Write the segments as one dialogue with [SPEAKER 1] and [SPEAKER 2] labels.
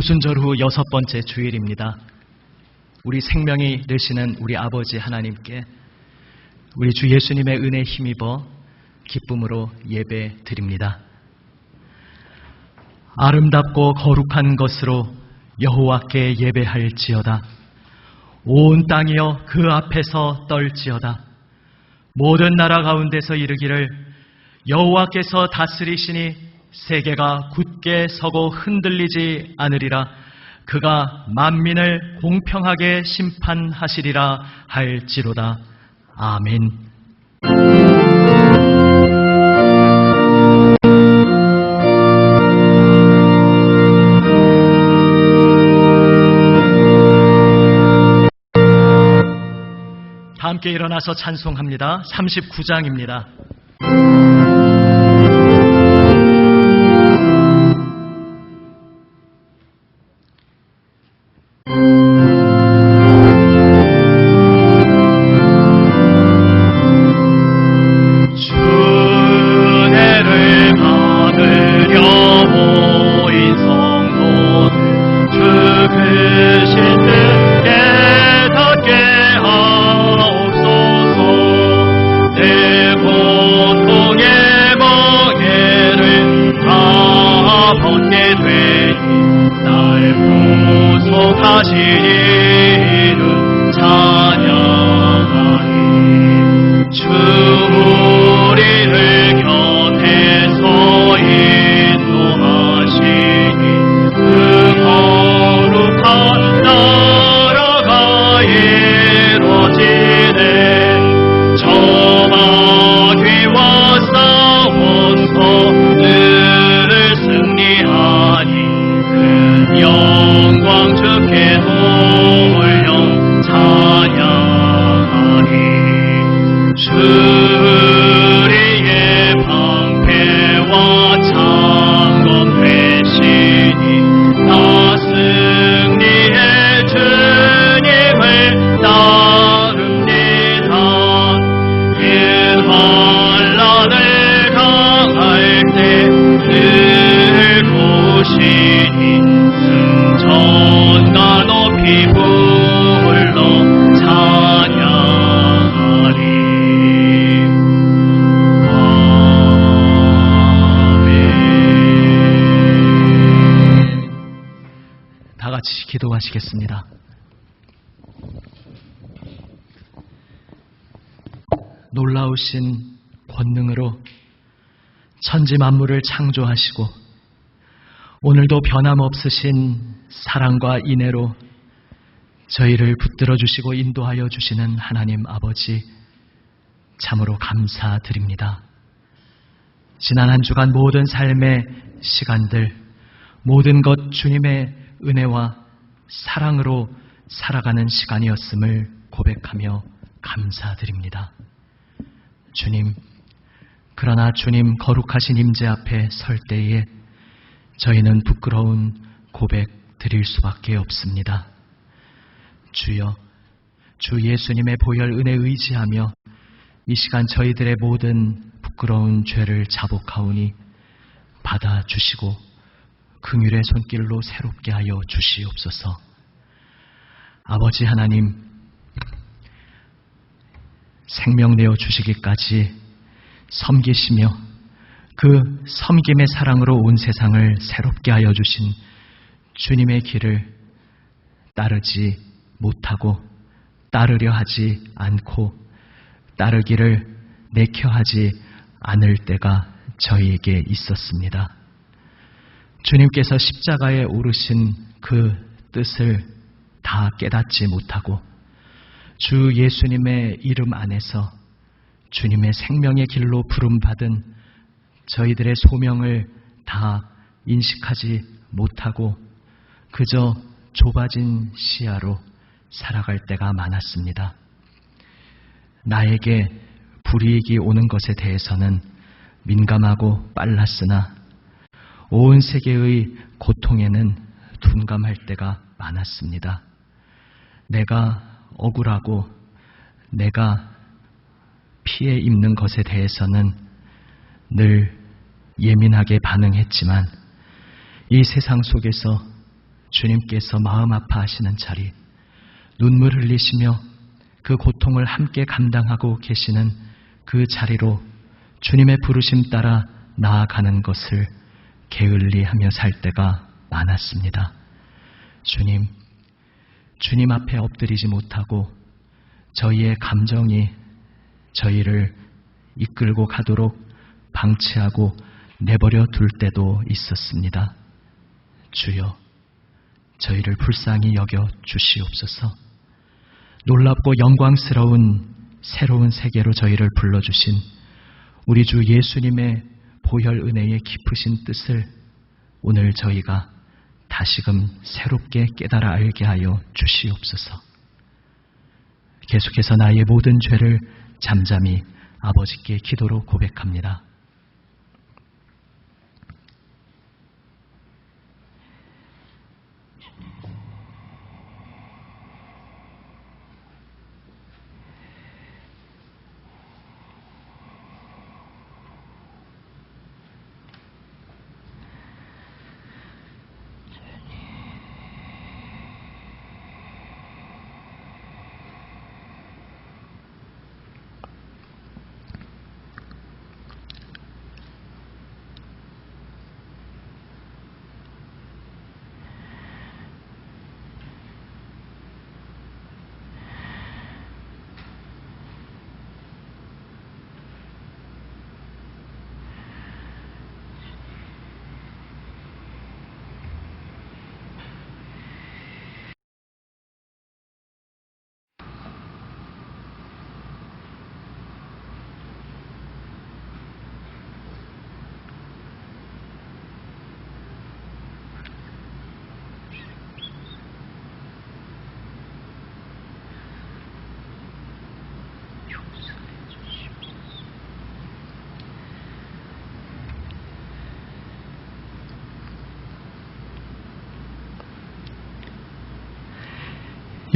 [SPEAKER 1] 오순절 후 6번째 주일입니다. 우리 생명이 되시는 우리 아버지 하나님께 우리 주 예수님의 은혜에 힘입어 기쁨으로 예배 드립니다. 아름답고 거룩한 것으로 여호와께 예배할지어다. 온 땅이여 그 앞에서 떨지어다. 모든 나라 가운데서 이르기를 여호와께서 다스리시니 세계가 굳게 서고 흔들리지 않으리라. 그가 만민을 공평하게 심판하시리라 할지로다. 아멘. 다 함께 일어나서 찬송합니다. 39장입니다. 기도하시겠습니다. 놀라우신 권능으로 천지 만물을 창조하시고 오늘도 변함없으신 사랑과 인애로 저희를 붙들어 주시고 인도하여 주시는 하나님 아버지, 참으로 감사드립니다. 지난 한 주간 모든 삶의 시간들, 모든 것 주님의 은혜와 사랑으로 살아가는 시간이었음을 고백하며 감사드립니다. 주님, 그러나 주님 거룩하신 임재 앞에 설 때에 저희는 부끄러운 고백 드릴 수밖에 없습니다. 주여, 주 예수님의 보혈 은혜 의지하며 이 시간 저희들의 모든 부끄러운 죄를 자복하오니 받아주시고 긍휼의 손길로 새롭게 하여 주시옵소서. 아버지 하나님, 생명 내어 주시기까지 섬기시며 그 섬김의 사랑으로 온 세상을 새롭게 하여 주신 주님의 길을 따르지 못하고 따르려 하지 않고 따르기를 내켜 하지 않을 때가 저희에게 있었습니다. 주님께서 십자가에 오르신 그 뜻을 다 깨닫지 못하고 주 예수님의 이름 안에서 주님의 생명의 길로 부름받은 저희들의 소명을 다 인식하지 못하고 그저 좁아진 시야로 살아갈 때가 많았습니다. 나에게 불이익이 오는 것에 대해서는 민감하고 빨랐으나 온 세계의 고통에는 둔감할 때가 많았습니다. 내가 억울하고 내가 피해 입는 것에 대해서는 늘 예민하게 반응했지만 이 세상 속에서 주님께서 마음 아파하시는 자리, 눈물 흘리시며 그 고통을 함께 감당하고 계시는 그 자리로 주님의 부르심 따라 나아가는 것을 게을리하며 살 때가 많았습니다. 주님 앞에 엎드리지 못하고 저희의 감정이 저희를 이끌고 가도록 방치하고 내버려 둘 때도 있었습니다. 주여, 저희를 불쌍히 여겨 주시옵소서. 놀랍고 영광스러운 새로운 세계로 저희를 불러주신 우리 주 예수님의 보혈 은혜의 깊으신 뜻을 오늘 저희가 다시금 새롭게 깨달아 알게 하여 주시옵소서. 계속해서 나의 모든 죄를 잠잠히 아버지께 기도로 고백합니다.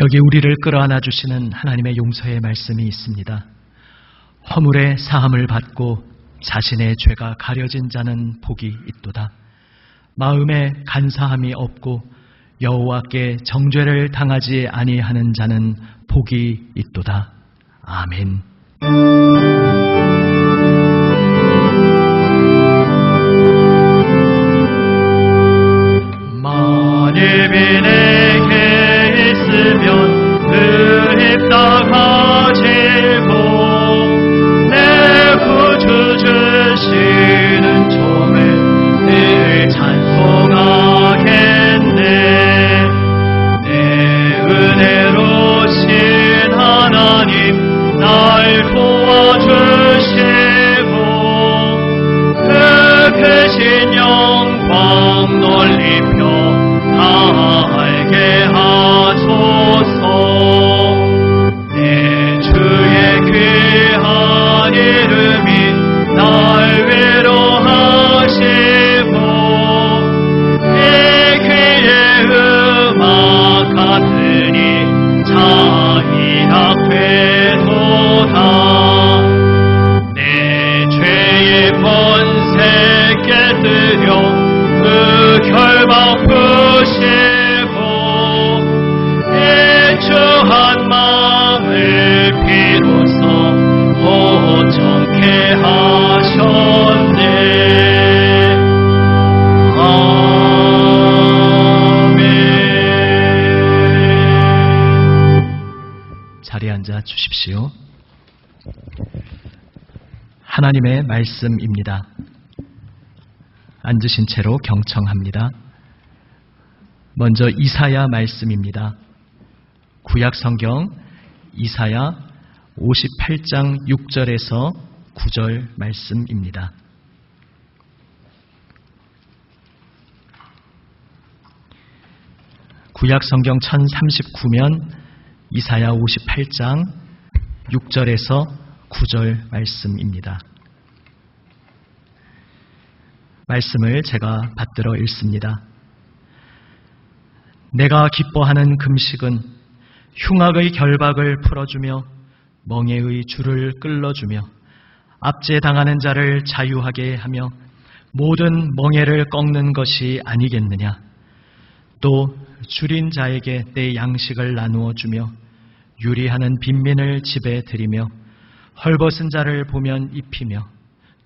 [SPEAKER 1] 여기 우리를 끌어안아 주시는 하나님의 용서의 말씀이 있습니다. 허물의 사함을 받고 자신의 죄가 가려진 자는 복이 있도다. 마음에 간사함이 없고 여호와께 정죄를 당하지 아니하는 자는 복이 있도다. 아멘. 만일 내게 있으면 입다가지고 내 구주 주시는 종을 늘 찬송하겠네. 내 은혜로신 하나님 날 도와주시고 그 크신 영광 넓히며 다 알게 하소서. 내 주의 귀한 이름이 날 위로하시고 내 귀에 음악 같으니 자이락되도다. 내 죄의 번세 깨뜨려 그 결박 푸시고 애초한 마음을 비로소 온전케 하셨네. 아멘. 자리에 앉아 주십시오. 하나님의 말씀입니다. 앉으신 채로 경청합니다. 먼저 이사야 말씀입니다. 구약 성경 이사야 58장 6절에서 9절 말씀입니다. 구약 성경 1039면 이사야 58장 6절에서 9절 말씀입니다. 말씀을 제가 받들어 읽습니다. 내가 기뻐하는 금식은 흉악의 결박을 풀어주며 멍에의 줄을 끌어주며 압제당하는 자를 자유하게 하며 모든 멍에를 꺾는 것이 아니겠느냐. 또 줄인 자에게 내 양식을 나누어 주며 유리하는 빈민을 집에 들이며 헐벗은 자를 보면 입히며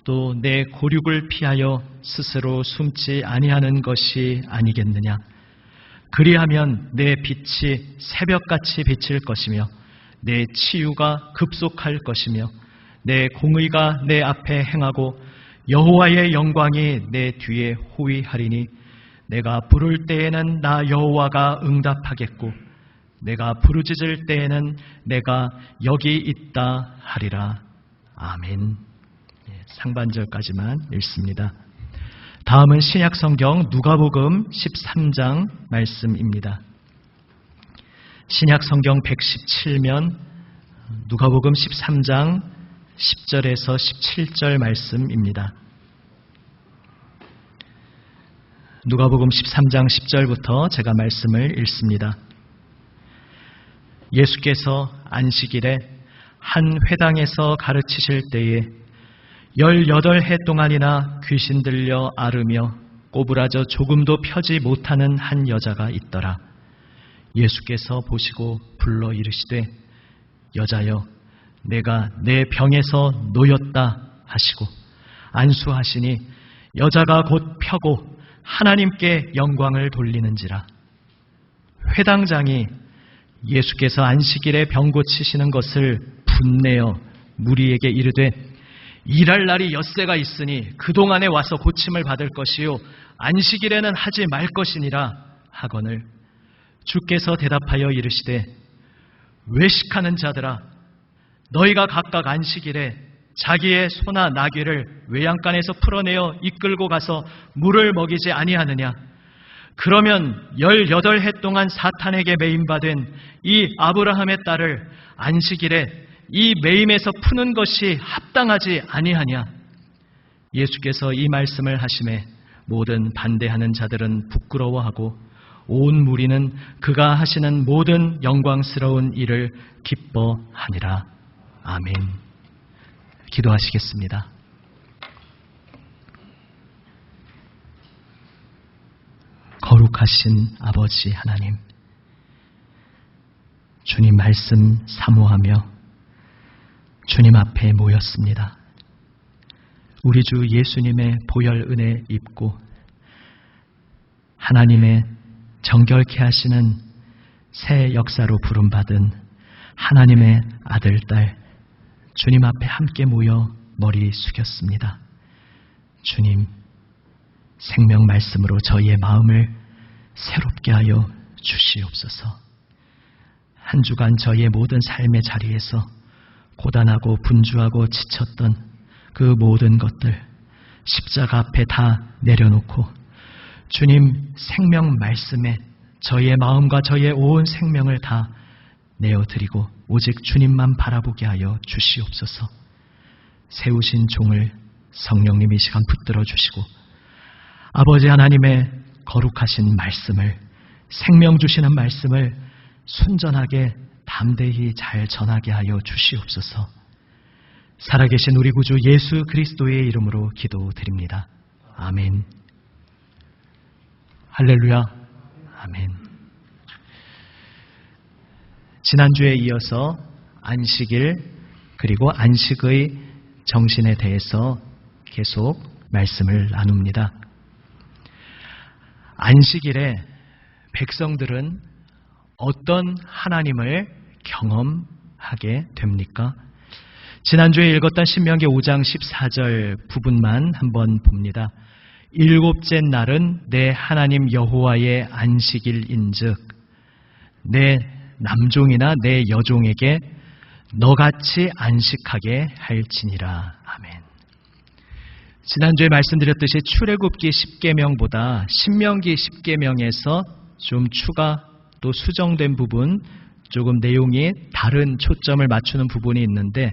[SPEAKER 1] 또 내 고륙을 피하여 스스로 숨지 아니하는 것이 아니겠느냐. 그리하면 내 빛이 새벽같이 비칠 것이며 내 치유가 급속할 것이며 내 공의가 내 앞에 행하고 여호와의 영광이 내 뒤에 호위하리니 내가 부를 때에는 나 여호와가 응답하겠고 내가 부르짖을 때에는 내가 여기 있다 하리라. 아멘. 상반절까지만 읽습니다. 다음은 신약성경 누가복음 13장 말씀입니다. 신약성경 117면 누가복음 13장 10절에서 17절 말씀입니다. 누가복음 13장 10절부터 제가 말씀을 읽습니다. 예수께서 안식일에 한 회당에서 가르치실 때에 18해 동안이나 귀신 들려 앓으며 꼬부라져 조금도 펴지 못하는 한 여자가 있더라. 예수께서 보시고 불러 이르시되 여자여 내가 내 병에서 놓였다 하시고 안수하시니 여자가 곧 펴고 하나님께 영광을 돌리는지라. 회당장이 예수께서 안식일에 병 고치시는 것을 분내어 무리에게 이르되 일할 날이 엿새가 있으니 그동안에 와서 고침을 받을 것이요 안식일에는 하지 말 것이니라 하거늘 주께서 대답하여 이르시되 외식하는 자들아 너희가 각각 안식일에 자기의 소나 나귀를 외양간에서 풀어내어 이끌고 가서 물을 먹이지 아니하느냐. 그러면 18해 동안 사탄에게 매임받은 이 아브라함의 딸을 안식일에 이 매임에서 푸는 것이 합당하지 아니하냐. 예수께서 이 말씀을 하심에 모든 반대하는 자들은 부끄러워하고 온 무리는 그가 하시는 모든 영광스러운 일을 기뻐하니라. 아멘. 기도하시겠습니다. 거룩하신 아버지 하나님, 주님 말씀 사모하며 주님 앞에 모였습니다. 우리 주 예수님의 보혈 은혜 입고 하나님의 정결케 하시는 새 역사로 부름받은 하나님의 아들, 딸 주님 앞에 함께 모여 머리 숙였습니다. 주님, 생명 말씀으로 저희의 마음을 새롭게 하여 주시옵소서. 한 주간 저희의 모든 삶의 자리에서 고단하고 분주하고 지쳤던 그 모든 것들 십자가 앞에 다 내려놓고 주님 생명 말씀에 저희의 마음과 저희의 온 생명을 다 내어드리고 오직 주님만 바라보게 하여 주시옵소서. 세우신 종을 성령님 이 시간 붙들어 주시고 아버지 하나님의 거룩하신 말씀을, 생명 주시는 말씀을 순전하게 담대히 잘 전하게 하여 주시옵소서. 살아계신 우리 구주 예수 그리스도의 이름으로 기도드립니다. 아멘. 할렐루야. 아멘. 지난주에 이어서 안식일 그리고 안식의 정신에 대해서 계속 말씀을 나눕니다. 안식일에 백성들은 어떤 하나님을 경험하게 됩니까? 지난주에 읽었던 신명기 5장 14절 부분만 한번 봅니다. 일곱째 날은 내 하나님 여호와의 안식일인즉 내 남종이나 내 여종에게 너같이 안식하게 할지니라. 아멘. 지난주에 말씀드렸듯이 출애굽기 10계명보다 신명기 10계명에서 좀 추가 또 수정된 부분, 조금 내용이 다른 초점을 맞추는 부분이 있는데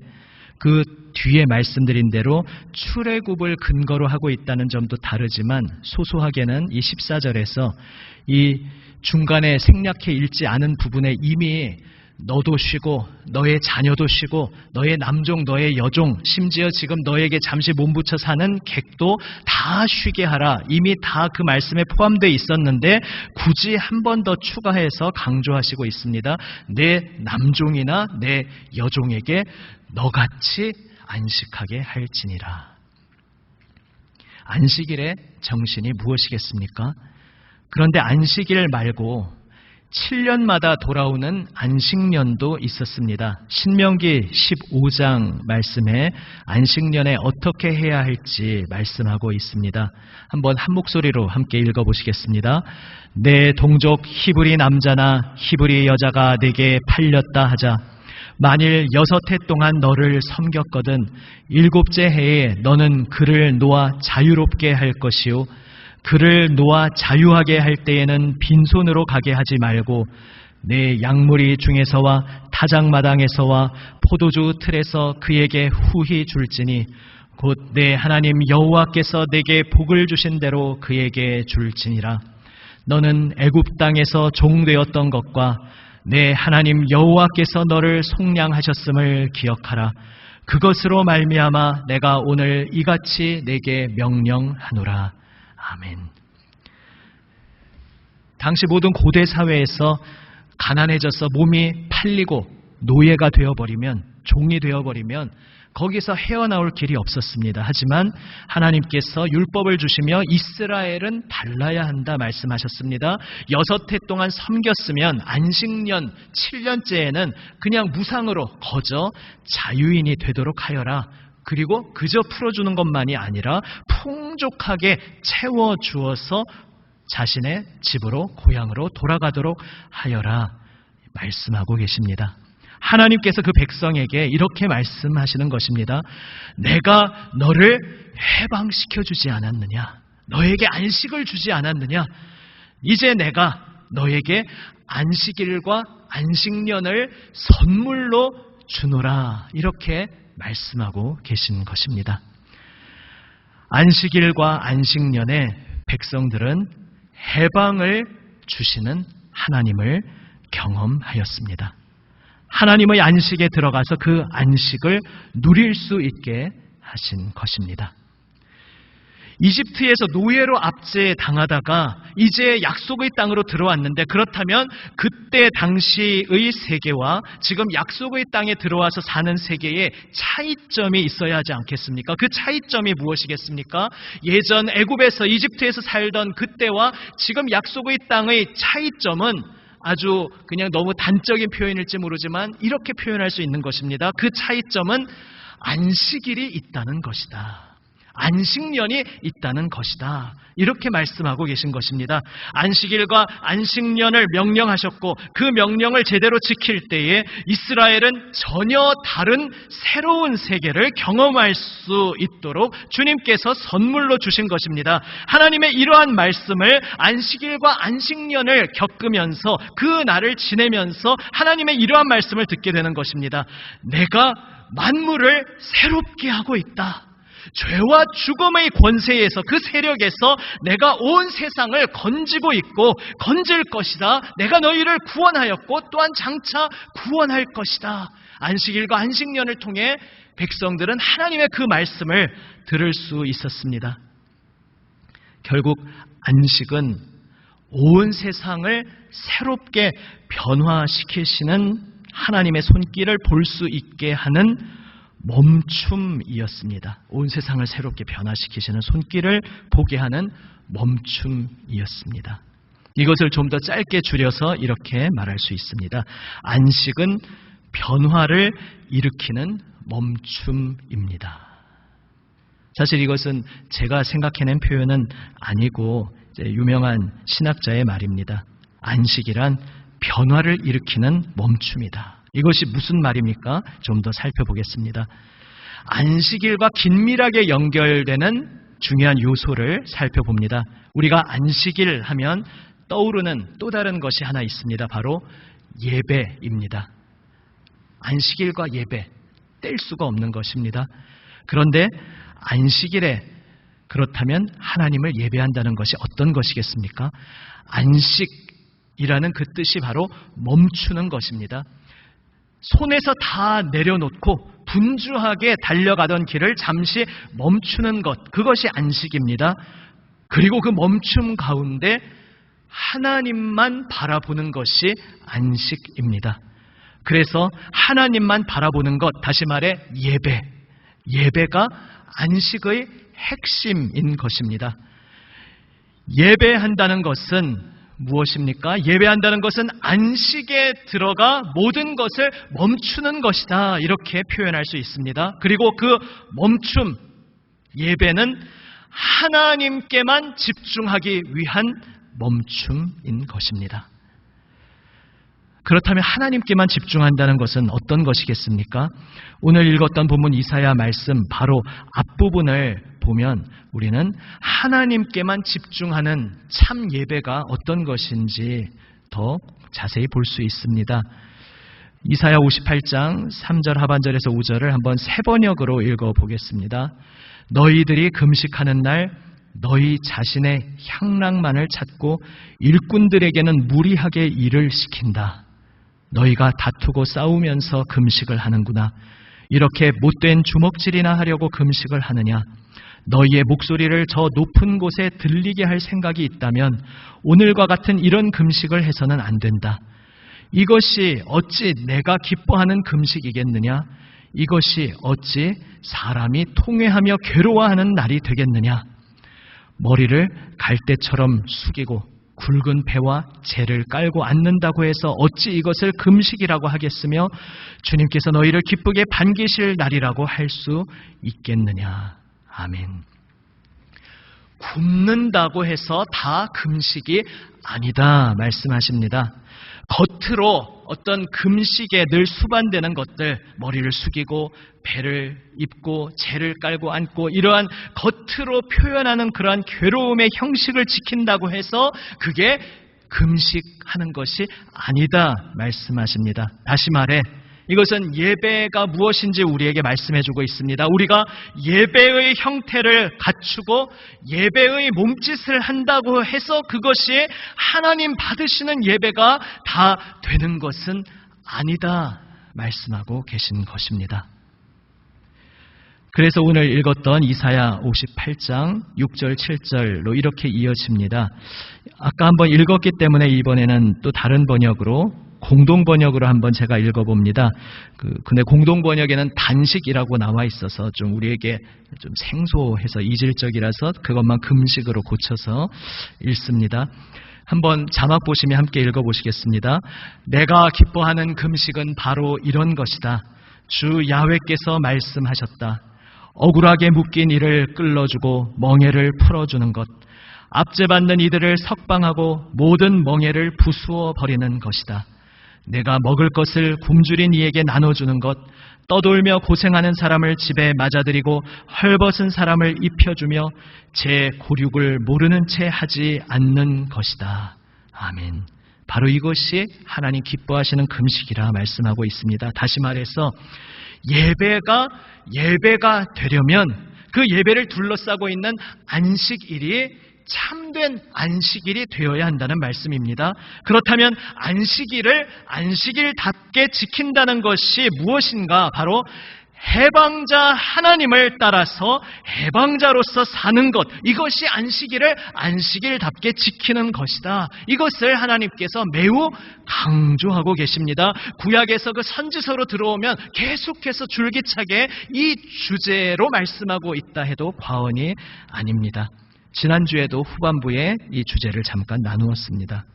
[SPEAKER 1] 그 뒤에 말씀드린 대로 출애굽을 근거로 하고 있다는 점도 다르지만 소소하게는 이 14절에서 이 중간에 생략해 읽지 않은 부분에 이미 너도 쉬고 너의 자녀도 쉬고 너의 남종 너의 여종 심지어 지금 너에게 잠시 몸붙여 사는 객도 다 쉬게 하라. 이미 다 그 말씀에 포함되어 있었는데 굳이 한 번 더 추가해서 강조하시고 있습니다. 내 남종이나 내 여종에게 너같이 안식하게 할지니라. 안식일의 정신이 무엇이겠습니까? 그런데 안식일 말고 7년마다 돌아오는 안식년도 있었습니다. 신명기 15장 말씀에 안식년에 어떻게 해야 할지 말씀하고 있습니다. 한번 한 목소리로 함께 읽어보시겠습니다. 내 동족 히브리 남자나 히브리 여자가 내게 팔렸다 하자. 만일 6해 동안 너를 섬겼거든 7째 해에 너는 그를 놓아 자유롭게 할 것이요 그를 놓아 자유하게 할 때에는 빈손으로 가게 하지 말고 내 양무리 중에서와 타작마당에서와 포도주 틀에서 그에게 후히 줄지니 곧 내 하나님 여호와께서 내게 복을 주신 대로 그에게 줄지니라. 너는 애굽 땅에서 종되었던 것과 내 하나님 여호와께서 너를 속량하셨음을 기억하라. 그것으로 말미암아 내가 오늘 이같이 내게 명령하노라. 아멘. 당시 모든 고대 사회에서 가난해져서 몸이 팔리고 노예가 되어버리면 종이 되어버리면 거기서 헤어나올 길이 없었습니다. 하지만 하나님께서 율법을 주시며 이스라엘은 달라야 한다 말씀하셨습니다. 6해 동안 섬겼으면 안식년 7년째에는 그냥 무상으로 거저 자유인이 되도록 하여라. 그리고 그저 풀어주는 것만이 아니라 풍족하게 채워주어서 자신의 집으로 고향으로 돌아가도록 하여라 말씀하고 계십니다. 하나님께서 그 백성에게 이렇게 말씀하시는 것입니다. 내가 너를 해방시켜주지 않았느냐? 너에게 안식을 주지 않았느냐? 이제 내가 너에게 안식일과 안식년을 선물로 주노라. 이렇게 말씀하고 계신 것입니다. 안식일과 안식년에 백성들은 해방을 주시는 하나님을 경험하였습니다. 하나님의 안식에 들어가서 그 안식을 누릴 수 있게 하신 것입니다. 이집트에서 노예로 압제당하다가 이제 약속의 땅으로 들어왔는데 그렇다면 그때 당시의 세계와 지금 약속의 땅에 들어와서 사는 세계에 차이점이 있어야 하지 않겠습니까? 그 차이점이 무엇이겠습니까? 예전 애굽에서 이집트에서 살던 그때와 지금 약속의 땅의 차이점은 아주 그냥 너무 단적인 표현일지 모르지만 이렇게 표현할 수 있는 것입니다. 그 차이점은 안식일이 있다는 것이다. 안식년이 있다는 것이다. 이렇게 말씀하고 계신 것입니다. 안식일과 안식년을 명령하셨고 그 명령을 제대로 지킬 때에 이스라엘은 전혀 다른 새로운 세계를 경험할 수 있도록 주님께서 선물로 주신 것입니다. 하나님의 이러한 말씀을 안식일과 안식년을 겪으면서 그 날을 지내면서 하나님의 이러한 말씀을 듣게 되는 것입니다. 내가 만물을 새롭게 하고 있다. 죄와 죽음의 권세에서 그 세력에서 내가 온 세상을 건지고 있고 건질 것이다. 내가 너희를 구원하였고 또한 장차 구원할 것이다. 안식일과 안식년을 통해 백성들은 하나님의 그 말씀을 들을 수 있었습니다. 결국 안식은 온 세상을 새롭게 변화시키시는 하나님의 손길을 볼 수 있게 하는 멈춤이었습니다. 온 세상을 새롭게 변화시키시는 손길을 보게 하는 멈춤이었습니다. 이것을 좀 더 짧게 줄여서 이렇게 말할 수 있습니다. 안식은 변화를 일으키는 멈춤입니다. 사실 이것은 제가 생각해낸 표현은 아니고 유명한 신학자의 말입니다. 안식이란 변화를 일으키는 멈춤이다. 이것이 무슨 말입니까? 좀 더 살펴보겠습니다. 안식일과 긴밀하게 연결되는 중요한 요소를 살펴봅니다. 우리가 안식일 하면 떠오르는 또 다른 것이 하나 있습니다. 바로 예배입니다. 안식일과 예배, 뗄 수가 없는 것입니다. 그런데 안식일에 그렇다면 하나님을 예배한다는 것이 어떤 것이겠습니까? 안식이라는 그 뜻이 바로 멈추는 것입니다. 손에서 다 내려놓고 분주하게 달려가던 길을 잠시 멈추는 것, 그것이 안식입니다. 그리고 그 멈춤 가운데 하나님만 바라보는 것이 안식입니다. 그래서 하나님만 바라보는 것, 다시 말해 예배가 안식의 핵심인 것입니다. 예배한다는 것은 무엇입니까? 예배한다는 것은 안식에 들어가 모든 것을 멈추는 것이다, 이렇게 표현할 수 있습니다. 그리고 그 멈춤, 예배는 하나님께만 집중하기 위한 멈춤인 것입니다. 그렇다면 하나님께만 집중한다는 것은 어떤 것이겠습니까? 오늘 읽었던 본문 이사야 말씀 바로 앞부분을 보면 우리는 하나님께만 집중하는 참 예배가 어떤 것인지 더 자세히 볼 수 있습니다. 이사야 58장 3절 하반절에서 5절을 한번 세 번역으로 읽어보겠습니다. 너희들이 금식하는 날 너희 자신의 향락만을 찾고 일꾼들에게는 무리하게 일을 시킨다. 너희가 다투고 싸우면서 금식을 하는구나. 이렇게 못된 주먹질이나 하려고 금식을 하느냐. 너희의 목소리를 저 높은 곳에 들리게 할 생각이 있다면 오늘과 같은 이런 금식을 해서는 안 된다. 이것이 어찌 내가 기뻐하는 금식이겠느냐. 이것이 어찌 사람이 통회하며 괴로워하는 날이 되겠느냐. 머리를 갈대처럼 숙이고 굵은 배와 재를 깔고 앉는다고 해서 어찌 이것을 금식이라고 하겠으며 주님께서 너희를 기쁘게 반기실 날이라고 할 수 있겠느냐. 아멘. 굶는다고 해서 다 금식이 아니다 말씀하십니다. 겉으로 어떤 금식에 늘 수반되는 것들, 머리를 숙이고 배를 입고 재를 깔고 앉고 이러한 겉으로 표현하는 그러한 괴로움의 형식을 지킨다고 해서 그게 금식하는 것이 아니다 말씀하십니다. 다시 말해 이것은 예배가 무엇인지 우리에게 말씀해주고 있습니다. 우리가 예배의 형태를 갖추고 예배의 몸짓을 한다고 해서 그것이 하나님 받으시는 예배가 다 되는 것은 아니다 말씀하고 계신 것입니다. 그래서 오늘 읽었던 이사야 58장 6절 7절로 이렇게 이어집니다. 아까 한번 읽었기 때문에 이번에는 또 다른 번역으로 공동번역으로 한번 제가 읽어봅니다. 근데 공동번역에는 단식이라고 나와 있어서 좀 우리에게 좀 생소해서 이질적이라서 그것만 금식으로 고쳐서 읽습니다. 한번 자막 보시면 함께 읽어보시겠습니다. 내가 기뻐하는 금식은 바로 이런 것이다. 주 야훼께서 말씀하셨다. 억울하게 묶인 이를 끌어주고 멍에를 풀어주는 것. 압제받는 이들을 석방하고 모든 멍에를 부수어 버리는 것이다. 내가 먹을 것을 굶주린 이에게 나눠주는 것, 떠돌며 고생하는 사람을 집에 맞아들이고 헐벗은 사람을 입혀주며 제 고륙을 모르는 채 하지 않는 것이다. 아멘. 바로 이것이 하나님 기뻐하시는 금식이라 말씀하고 있습니다. 다시 말해서 예배가 되려면 그 예배를 둘러싸고 있는 안식일이 참된 안식일이 되어야 한다는 말씀입니다. 그렇다면 안식일답게 지킨다는 것이 무엇인가? 바로 해방자 하나님을 따라서 해방자로서 사는 것, 이것이 안식일을 안식일답게 지키는 것이다. 이것을 하나님께서 매우 강조하고 계십니다. 구약에서 그 선지서로 들어오면 계속해서 줄기차게 이 주제로 말씀하고 있다 해도 과언이 아닙니다. 지난주에도 후반부에 이 주제를 잠깐 나누었습니다.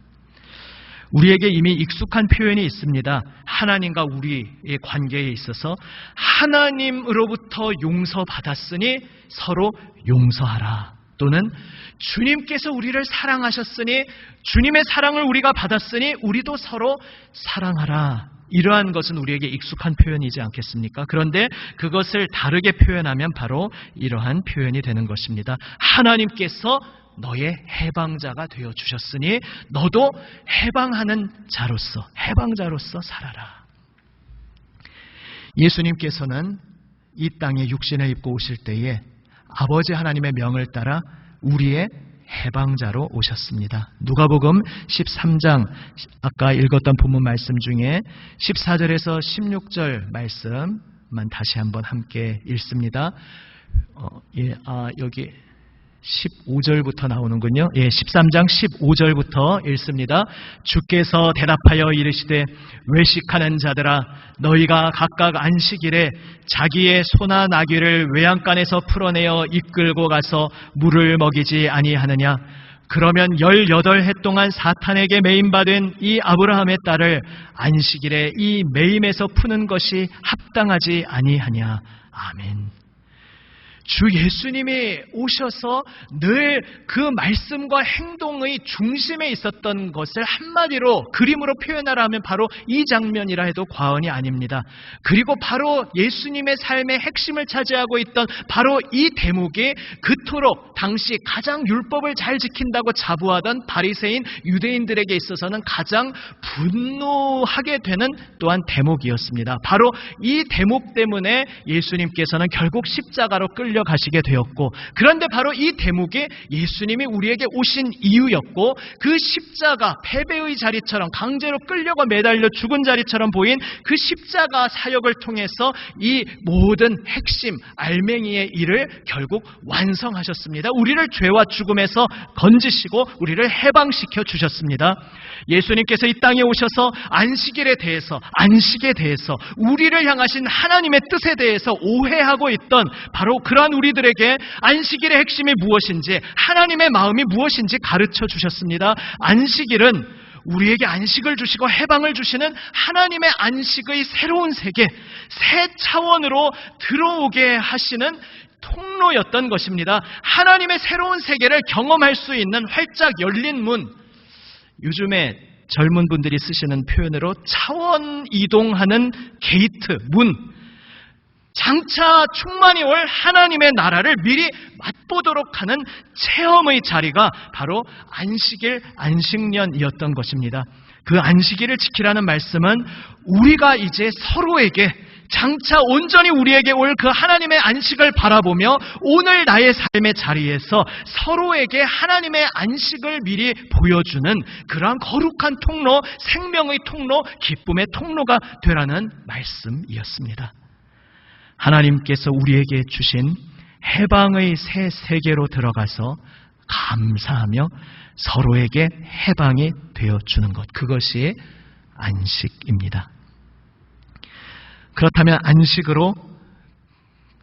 [SPEAKER 1] 우리에게 이미 익숙한 표현이 있습니다. 하나님과 우리의 관계에 있어서 하나님으로부터 용서받았으니 서로 용서하라. 또는 주님께서 우리를 사랑하셨으니 주님의 사랑을 우리가 받았으니 우리도 서로 사랑하라. 이러한 것은 우리에게 익숙한 표현이지 않겠습니까? 그런데 그것을 다르게 표현하면 바로 이러한 표현이 되는 것입니다. 하나님께서 너의 해방자가 되어주셨으니 너도 해방하는 자로서, 해방자로서 살아라. 예수님께서는 이 땅에 육신을 입고 오실 때에 아버지 하나님의 명을 따라 우리의 해방자로 오셨습니다. 누가복음 13장 아까 읽었던 본문 말씀 중에 14절에서 16절 말씀만 다시 한번 함께 읽습니다. 여기 15절부터 나오는군요. 13장 15절부터 읽습니다. 주께서 대답하여 이르시되 외식하는 자들아 너희가 각각 안식일에 자기의 소나 나귀를 외양간에서 풀어내어 이끌고 가서 물을 먹이지 아니하느냐. 그러면 18해 동안 사탄에게 매임받은 이 아브라함의 딸을 안식일에 이 매임에서 푸는 것이 합당하지 아니하냐. 아멘. 주 예수님이 오셔서 늘 그 말씀과 행동의 중심에 있었던 것을 한마디로 그림으로 표현하라면 바로 이 장면이라 해도 과언이 아닙니다. 그리고 바로 예수님의 삶의 핵심을 차지하고 있던 바로 이 대목이 그토록 당시 가장 율법을 잘 지킨다고 자부하던 바리새인 유대인들에게 있어서는 가장 분노하게 되는 또한 대목이었습니다. 바로 이 대목 때문에 예수님께서는 결국 십자가로 끌려가시게 되었고, 그런데 바로 이 대목이 예수님이 우리에게 오신 이유였고, 그 십자가 패배의 자리처럼 강제로 끌려가 매달려 죽은 자리처럼 보인 그 십자가 사역을 통해서 이 모든 핵심 알맹이의 일을 결국 완성하셨습니다. 우리를 죄와 죽음에서 건지시고 우리를 해방시켜 주셨습니다. 예수님께서 이 땅에 오셔서 안식에 대해서 우리를 향하신 하나님의 뜻에 대해서 오해하고 있던 바로 그러한 우리들에게 안식일의 핵심이 무엇인지, 하나님의 마음이 무엇인지 가르쳐 주셨습니다. 안식일은 우리에게 안식을 주시고 해방을 주시는 하나님의 안식의 새로운 세계, 새 차원으로 들어오게 하시는 통로였던 것입니다. 하나님의 새로운 세계를 경험할 수 있는 활짝 열린 문, 요즘에 젊은 분들이 쓰시는 표현으로 차원 이동하는 게이트, 문, 장차 충만히 올 하나님의 나라를 미리 맛보도록 하는 체험의 자리가 바로 안식일, 안식년이었던 것입니다. 그 안식일을 지키라는 말씀은 우리가 이제 서로에게 장차 온전히 우리에게 올 그 하나님의 안식을 바라보며 오늘 나의 삶의 자리에서 서로에게 하나님의 안식을 미리 보여주는 그러한 거룩한 통로, 생명의 통로, 기쁨의 통로가 되라는 말씀이었습니다. 하나님께서 우리에게 주신 해방의 새 세계로 들어가서 감사하며 서로에게 해방이 되어주는 것, 그것이 안식입니다. 그렇다면 안식으로,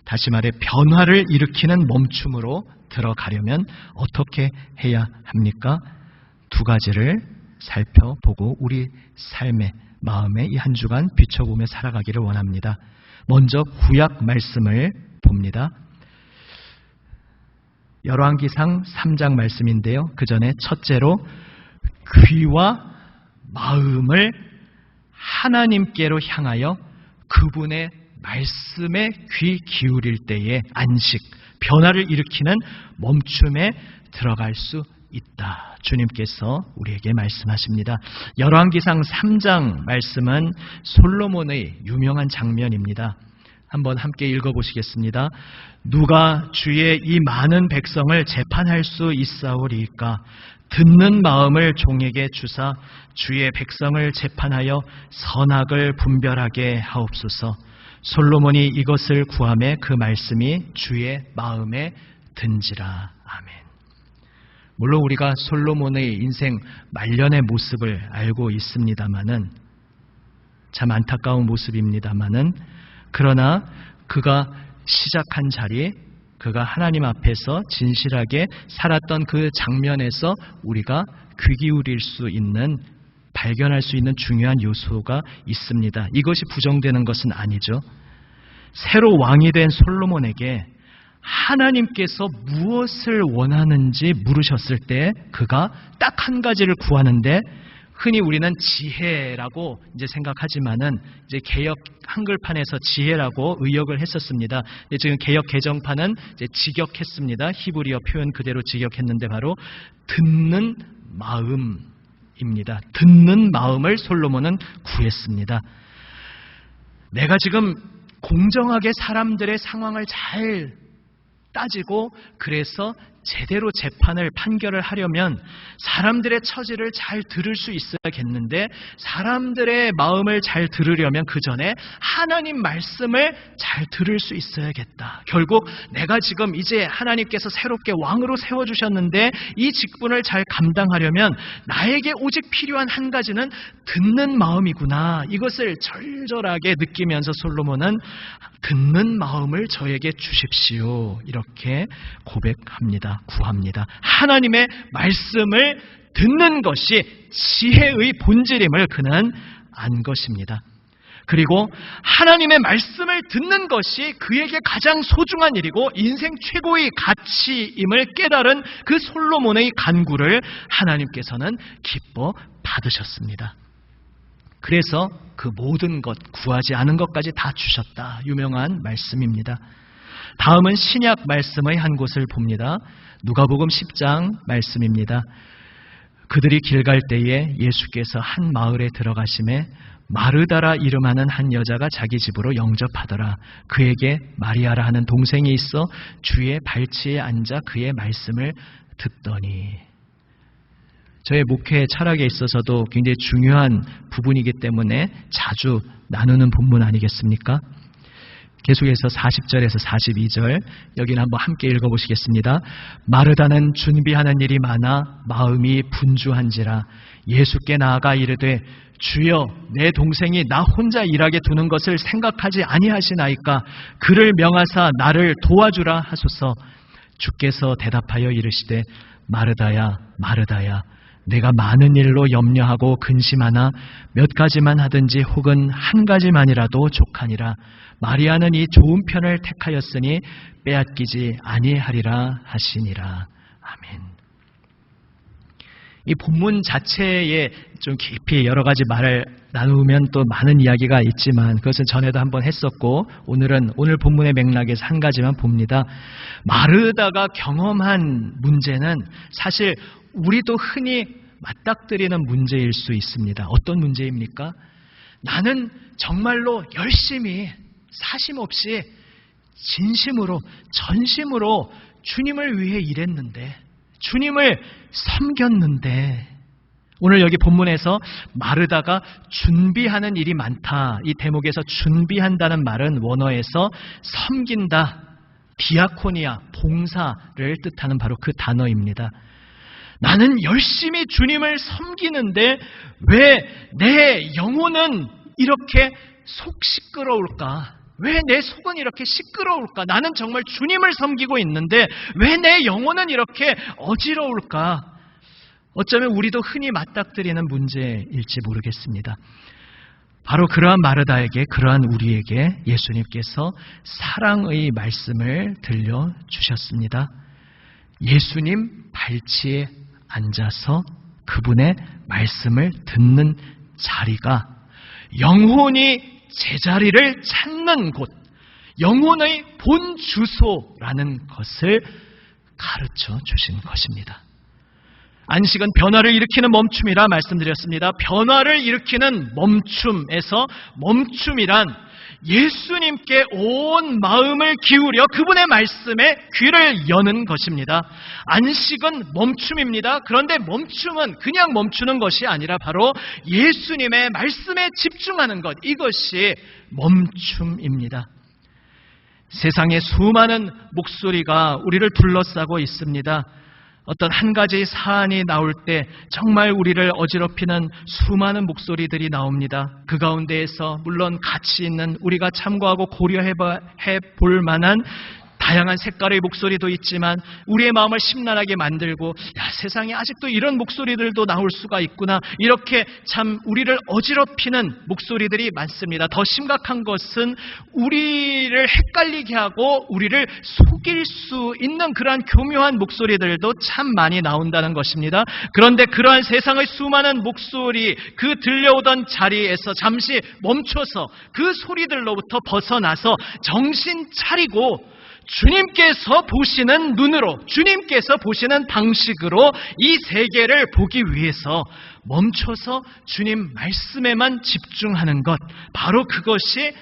[SPEAKER 1] 다시 말해 변화를 일으키는 멈춤으로 들어가려면 어떻게 해야 합니까? 두 가지를 살펴보고 우리 삶의 마음에 이 한 주간 비춰보며 살아가기를 원합니다. 먼저 구약 말씀을 봅니다. 열왕기상 3장 말씀인데요. 그 전에 첫째로 귀와 마음을 하나님께로 향하여 그분의 말씀에 귀 기울일 때의 안식, 변화를 일으키는 멈춤에 들어갈 수 있다. 주님께서 우리에게 말씀하십니다. 열왕기상 3장 말씀은 솔로몬의 유명한 장면입니다. 한번 함께 읽어보시겠습니다. 누가 주의 이 많은 백성을 재판할 수 있사오리이까? 듣는 마음을 종에게 주사 주의 백성을 재판하여 선악을 분별하게 하옵소서. 솔로몬이 이것을 구하매 그 말씀이 주의 마음에 든지라. 아멘. 물론 우리가 솔로몬의 인생 말년의 모습을 알고 있습니다마는, 참 안타까운 모습입니다마는, 그러나 그가 시작한 자리, 그가 하나님 앞에서 진실하게 살았던 그 장면에서 우리가 귀 기울일 수 있는, 발견할 수 있는 중요한 요소가 있습니다. 이것이 부정되는 것은 아니죠. 새로 왕이 된 솔로몬에게 하나님께서 무엇을 원하는지 물으셨을 때 그가 딱 한 가지를 구하는데, 흔히 우리는 지혜라고 이제 생각하지만은 이제 개역 한글판에서 지혜라고 의역을 했었습니다. 지금 개역 개정판은 이제 직역했습니다. 히브리어 표현 그대로 직역했는데 바로 듣는 마음입니다. 듣는 마음을 솔로몬은 구했습니다. 내가 지금 공정하게 사람들의 상황을 잘 따지고 그래서 제대로 재판을 판결을 하려면 사람들의 처지를 잘 들을 수 있어야겠는데, 사람들의 마음을 잘 들으려면 그 전에 하나님 말씀을 잘 들을 수 있어야겠다. 결국 내가 지금 이제 하나님께서 새롭게 왕으로 세워주셨는데 이 직분을 잘 감당하려면 나에게 오직 필요한 한 가지는 듣는 마음이구나. 이것을 절절하게 느끼면서 솔로몬은 듣는 마음을 저에게 주십시오, 이렇게 고백합니다. 구합니다. 하나님의 말씀을 듣는 것이 지혜의 본질임을 그는 안 것입니다. 그리고 하나님의 말씀을 듣는 것이 그에게 가장 소중한 일이고 인생 최고의 가치임을 깨달은 그 솔로몬의 간구를 하나님께서는 기뻐 받으셨습니다. 그래서 그 모든 것, 구하지 않은 것까지 다 주셨다. 유명한 말씀입니다. 다음은 신약 말씀의 한 곳을 봅니다. 누가복음 10장 말씀입니다. 그들이 길 갈 때에 예수께서 한 마을에 들어가심에 마르다라 이름하는 한 여자가 자기 집으로 영접하더라. 그에게 마리아라 하는 동생이 있어 주의 발치에 앉아 그의 말씀을 듣더니. 저의 목회 철학에 있어서도 굉장히 중요한 부분이기 때문에 자주 나누는 본문 아니겠습니까? 계속해서 40절에서 42절 여기는 한번 함께 읽어보시겠습니다. 마르다는 준비하는 일이 많아 마음이 분주한지라 예수께 나아가 이르되 주여, 내 동생이 나 혼자 일하게 두는 것을 생각하지 아니하시나이까 그를 명하사 나를 도와주라 하소서. 주께서 대답하여 이르시되 마르다야 마르다야, 내가 많은 일로 염려하고 근심하나 몇 가지만 하든지 혹은 한 가지만이라도 족하니라. 마리아는 이 좋은 편을 택하였으니 빼앗기지 아니하리라 하시니라. 아멘. 이 본문 자체에 좀 깊이 여러 가지 말을 나누면 또 많은 이야기가 있지만 그것은 전에도 한번 했었고 오늘은 오늘 본문의 맥락에서 한 가지만 봅니다. 마르다가 경험한 문제는 사실 우리도 흔히 맞닥뜨리는 문제일 수 있습니다. 어떤 문제입니까? 나는 정말로 열심히 사심없이 진심으로 전심으로 주님을 위해 일했는데, 주님을 섬겼는데, 오늘 여기 본문에서 마르다가 준비하는 일이 많다. 이 대목에서 준비한다는 말은 원어에서 섬긴다, 디아코니아, 봉사를 뜻하는 바로 그 단어입니다. 나는 열심히 주님을 섬기는데 왜 내 영혼은 이렇게 속 시끄러울까? 왜 내 속은 이렇게 시끄러울까? 나는 정말 주님을 섬기고 있는데 왜 내 영혼은 이렇게 어지러울까? 어쩌면 우리도 흔히 맞닥뜨리는 문제일지 모르겠습니다. 바로 그러한 마르다에게, 그러한 우리에게 예수님께서 사랑의 말씀을 들려주셨습니다. 예수님 발치에 앉아서 그분의 말씀을 듣는 자리가 영혼이 제자리를 찾는 곳, 영혼의 본 주소라는 것을 가르쳐 주신 것입니다. 안식은 변화를 일으키는 멈춤이라 말씀드렸습니다. 변화를 일으키는 멈춤에서 멈춤이란 예수님께 온 마음을 기울여 그분의 말씀에 귀를 여는 것입니다. 안식은 멈춤입니다. 그런데 멈춤은 그냥 멈추는 것이 아니라 바로 예수님의 말씀에 집중하는 것, 이것이 멈춤입니다. 세상에 수많은 목소리가 우리를 둘러싸고 있습니다. 어떤 한 가지 사안이 나올 때 정말 우리를 어지럽히는 수많은 목소리들이 나옵니다. 그 가운데에서 물론 가치 있는, 우리가 참고하고 고려해 볼 만한 다양한 색깔의 목소리도 있지만 우리의 마음을 심란하게 만들고, 야, 세상에 아직도 이런 목소리들도 나올 수가 있구나, 이렇게 참 우리를 어지럽히는 목소리들이 많습니다. 더 심각한 것은 우리를 헷갈리게 하고 우리를 속일 수 있는 그러한 교묘한 목소리들도 참 많이 나온다는 것입니다. 그런데 그러한 세상의 수많은 목소리, 그 들려오던 자리에서 잠시 멈춰서 그 소리들로부터 벗어나서 정신 차리고 주님께서 보시는 눈으로, 주님께서 보시는 방식으로 이 세계를 보기 위해서 멈춰서 주님 말씀에만 집중하는 것, 바로 그것이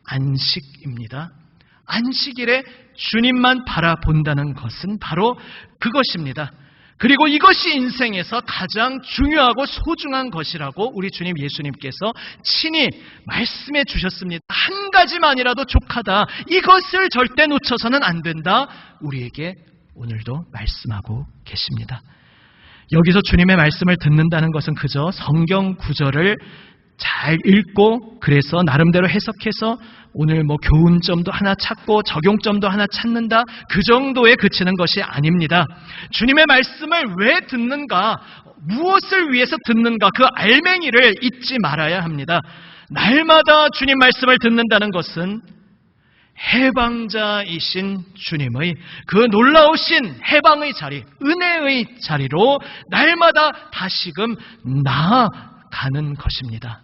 [SPEAKER 1] 안식입니다. 안식일에 주님만 바라본다는 것은 바로 그것입니다. 그리고 이것이 인생에서 가장 중요하고 소중한 것이라고 우리 주님 예수님께서 친히 말씀해 주셨습니다. 한 가지만이라도 족하다. 이것을 절대 놓쳐서는 안 된다. 우리에게 오늘도 말씀하고 계십니다. 여기서 주님의 말씀을 듣는다는 것은 그저 성경 구절을 잘 읽고 그래서 나름대로 해석해서 오늘 교훈점도 하나 찾고 적용점도 하나 찾는다, 그 정도에 그치는 것이 아닙니다. 주님의 말씀을 왜 듣는가, 무엇을 위해서 듣는가, 그 알맹이를 잊지 말아야 합니다. 날마다 주님 말씀을 듣는다는 것은 해방자이신 주님의 그 놀라우신 해방의 자리, 은혜의 자리로 날마다 다시금 나아가는 것입니다.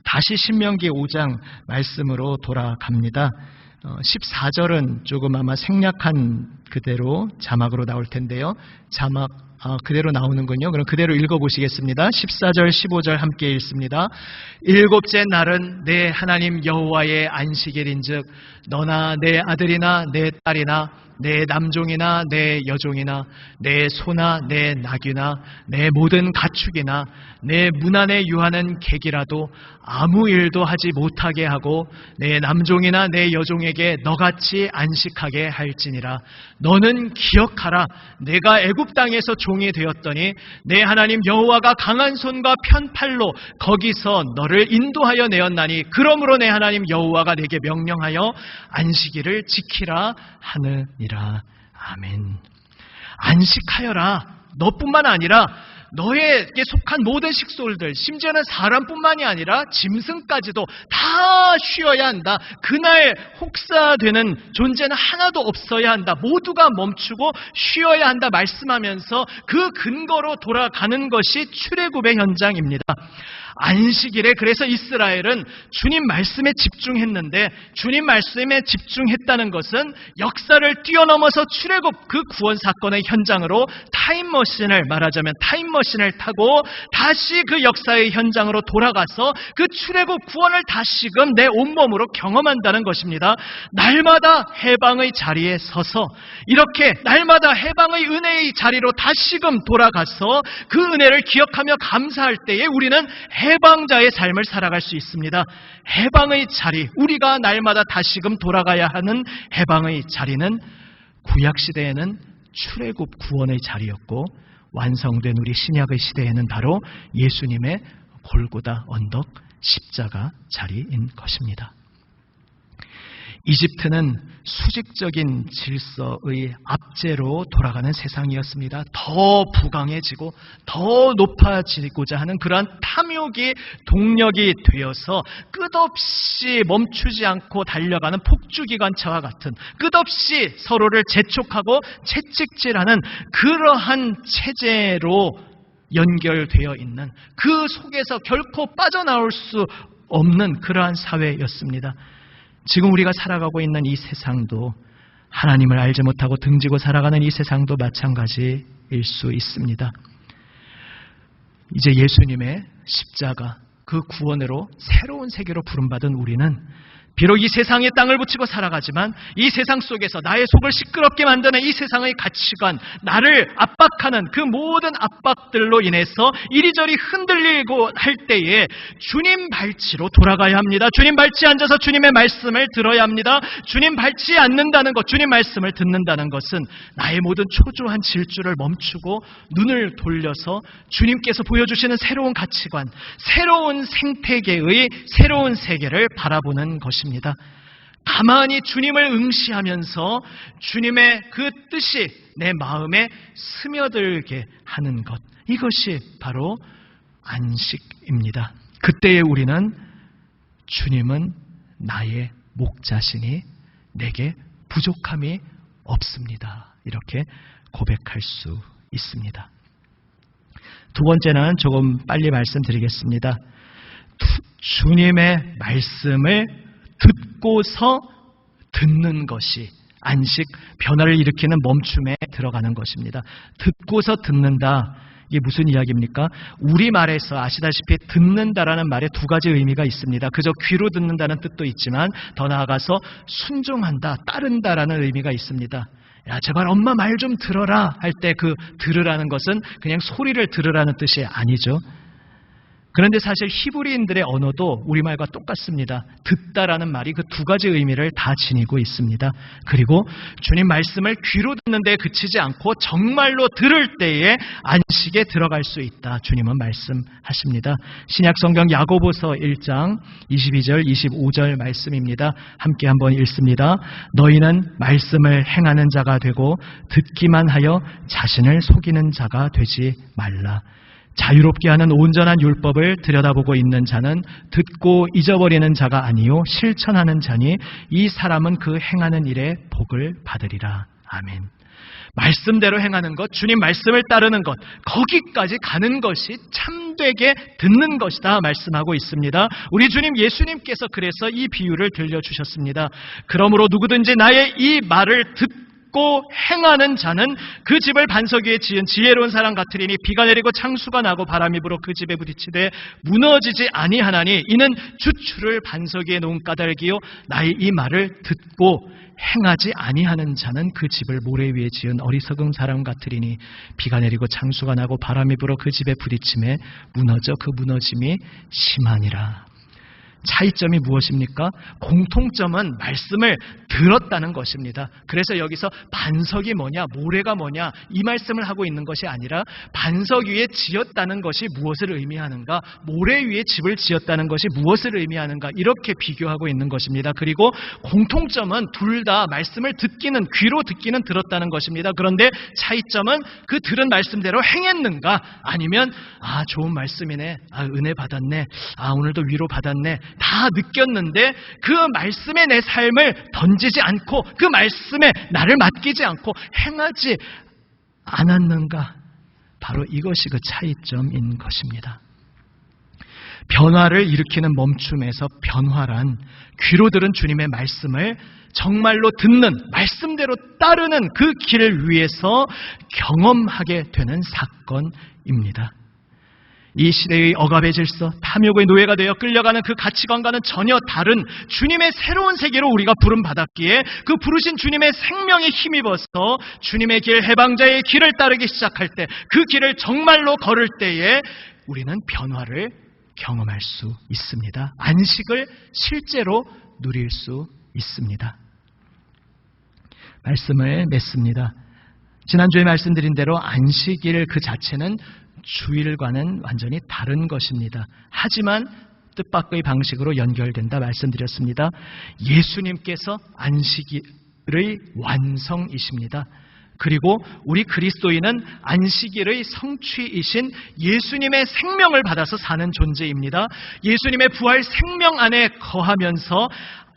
[SPEAKER 1] 다시 신명기 5장 말씀으로 돌아갑니다. 14절은 조금 아마 생략한 그대로 자막으로 나올 텐데요. 자막 그대로 나오는군요. 그럼 그대로 읽어보시겠습니다. 14절 15절 함께 읽습니다. 일곱째 날은 내 하나님 여호와의 안식일인즉 너나 내 아들이나 내 딸이나 내 남종이나 내 여종이나 내 소나 내 나귀나 내 모든 가축이나 내 문 안에 유하는 객이라도 아무 일도 하지 못하게 하고 내 남종이나 내 여종에게 너같이 안식하게 할지니라. 너는 기억하라. 내가 애굽 땅에서 종이 되었더니 내 하나님 여호와가 강한 손과 편팔로 거기서 너를 인도하여 내었나니 그러므로 내 하나님 여호와가 내게 명령하여 안식일을 지키라 하느니라. 아멘. 안식하여라. 너뿐만 아니라 너에게 속한 모든 식솔들, 심지어는 사람뿐만이 아니라 짐승까지도 다 쉬어야 한다. 그날 혹사되는 존재는 하나도 없어야 한다. 모두가 멈추고 쉬어야 한다 말씀하면서 그 근거로 돌아가는 것이 출애굽의 현장입니다. 안식일에 그래서 이스라엘은 주님 말씀에 집중했는데, 주님 말씀에 집중했다는 것은 역사를 뛰어넘어서 출애굽 그 구원 사건의 현장으로 타임머신을, 말하자면 타임머신을 타고 다시 그 역사의 현장으로 돌아가서 그 출애굽 구원을 다시금 내 온몸으로 경험한다는 것입니다. 날마다 해방의 자리에 서서 이렇게 날마다 해방의 은혜의 자리로 다시금 돌아가서 그 은혜를 기억하며 감사할 때에 우리는 해방자의 삶을 살아갈 수 있습니다. 해방의 자리, 우리가 날마다 다시금 돌아가야 하는 해방의 자리는 구약시대에는 출애굽 구원의 자리였고, 완성된 우리 신약의 시대에는 바로 예수님의 골고다 언덕 십자가 자리인 것입니다. 이집트는 수직적인 질서의 압제로 돌아가는 세상이었습니다. 더 부강해지고 더 높아지고자 하는 그러한 탐욕이 동력이 되어서 끝없이 멈추지 않고 달려가는 폭주기관차와 같은, 끝없이 서로를 재촉하고 채찍질하는 그러한 체제로 연결되어 있는, 그 속에서 결코 빠져나올 수 없는 그러한 사회였습니다. 지금 우리가 살아가고 있는 이 세상도, 하나님을 알지 못하고 등지고 살아가는 이 세상도 마찬가지일 수 있습니다. 이제 예수님의 십자가, 그 구원으로 새로운 세계로 부름받은 우리는 비록 이 세상에 땅을 붙이고 살아가지만 이 세상 속에서 나의 속을 시끄럽게 만드는 이 세상의 가치관, 나를 압박하는 그 모든 압박들로 인해서 이리저리 흔들리고 할 때에 주님 발치로 돌아가야 합니다. 주님 발치에 앉아서 주님의 말씀을 들어야 합니다. 주님 발치에 앉는다는 것, 주님 말씀을 듣는다는 것은 나의 모든 초조한 질주를 멈추고 눈을 돌려서 주님께서 보여주시는 새로운 가치관, 새로운 생태계의 새로운 세계를 바라보는 것입니다. 가만히 주님을 응시하면서 주님의 그 뜻이 내 마음에 스며들게 하는 것, 이것이 바로 안식입니다. 그때에 우리는 주님은 나의 목자시니 내게 부족함이 없습니다, 이렇게 고백할 수 있습니다. 두 번째는 조금 빨리 말씀드리겠습니다. 주님의 말씀을 듣고서 듣는 것이 안식, 변화를 일으키는 멈춤에 들어가는 것입니다. 듣고서 듣는다. 이게 무슨 이야기입니까? 우리말에서 아시다시피 듣는다라는 말에 두 가지 의미가 있습니다. 그저 귀로 듣는다는 뜻도 있지만 더 나아가서 순종한다, 따른다라는 의미가 있습니다. 야, 제발 엄마 말 좀 들어라 할 때 그 들으라는 것은 그냥 소리를 들으라는 뜻이 아니죠. 그런데 사실 히브리인들의 언어도 우리말과 똑같습니다. 듣다라는 말이 그 두 가지 의미를 다 지니고 있습니다. 그리고 주님 말씀을 귀로 듣는 데에 그치지 않고 정말로 들을 때에 안식에 들어갈 수 있다. 주님은 말씀하십니다. 신약성경 야고보서 1장 22절 25절 말씀입니다. 함께 한번 읽습니다. 너희는 말씀을 행하는 자가 되고 듣기만 하여 자신을 속이는 자가 되지 말라. 자유롭게 하는 온전한 율법을 들여다보고 있는 자는 듣고 잊어버리는 자가 아니요 실천하는 자니 이 사람은 그 행하는 일에 복을 받으리라. 아멘. 말씀대로 행하는 것, 주님 말씀을 따르는 것, 거기까지 가는 것이 참되게 듣는 것이다 말씀하고 있습니다. 우리 주님 예수님께서 그래서 이 비유를 들려주셨습니다. 그러므로 누구든지 나의 이 말을 듣고 행하는 자는 그 집을 반석 위에 지은 지혜로운 사람 같으리니 비가 내리고 창수가 나고 바람이 불어 그 집에 부딪히되 무너지지 아니하나니 이는 주추를 반석 위에 놓은 까닭이요 나의 이 말을 듣고 행하지 아니하는 자는 그 집을 모래 위에 지은 어리석은 사람 같으리니 비가 내리고 창수가 나고 바람이 불어 그 집에 부딪힘에 무너져 그 무너짐이 심하니라. 차이점이 무엇입니까? 공통점은 말씀을 들었다는 것입니다. 그래서 여기서 반석이 뭐냐, 모래가 뭐냐 이 말씀을 하고 있는 것이 아니라 반석 위에 지었다는 것이 무엇을 의미하는가, 모래 위에 집을 지었다는 것이 무엇을 의미하는가 이렇게 비교하고 있는 것입니다. 그리고 공통점은 둘 다 말씀을 듣기는, 귀로 듣기는 들었다는 것입니다. 그런데 차이점은 그 들은 말씀대로 행했는가, 아니면 좋은 말씀이네, 은혜 받았네, 오늘도 위로 받았네 다 느꼈는데 그 말씀에 내 삶을 던지지 않고 그 말씀에 나를 맡기지 않고 행하지 않았는가. 바로 이것이 그 차이점인 것입니다. 변화를 일으키는 멈춤에서 변화란 귀로 들은 주님의 말씀을 정말로 듣는, 말씀대로 따르는 그 길을 위해서 경험하게 되는 사건입니다. 이 시대의 억압의 질서, 탐욕의 노예가 되어 끌려가는 그 가치관과는 전혀 다른 주님의 새로운 세계로 우리가 부름받았기에 그 부르신 주님의 생명에 힘입어서 주님의 길, 해방자의 길을 따르기 시작할 때, 그 길을 정말로 걸을 때에 우리는 변화를 경험할 수 있습니다. 안식을 실제로 누릴 수 있습니다. 말씀을 맺습니다. 지난주에 말씀드린 대로 안식일 그 자체는 주일과는 완전히 다른 것입니다. 하지만 뜻밖의 방식으로 연결된다 말씀드렸습니다. 예수님께서 안식일의 완성이십니다. 그리고 우리 그리스도인은 안식일의 성취이신 예수님의 생명을 받아서 사는 존재입니다. 예수님의 부활 생명 안에 거하면서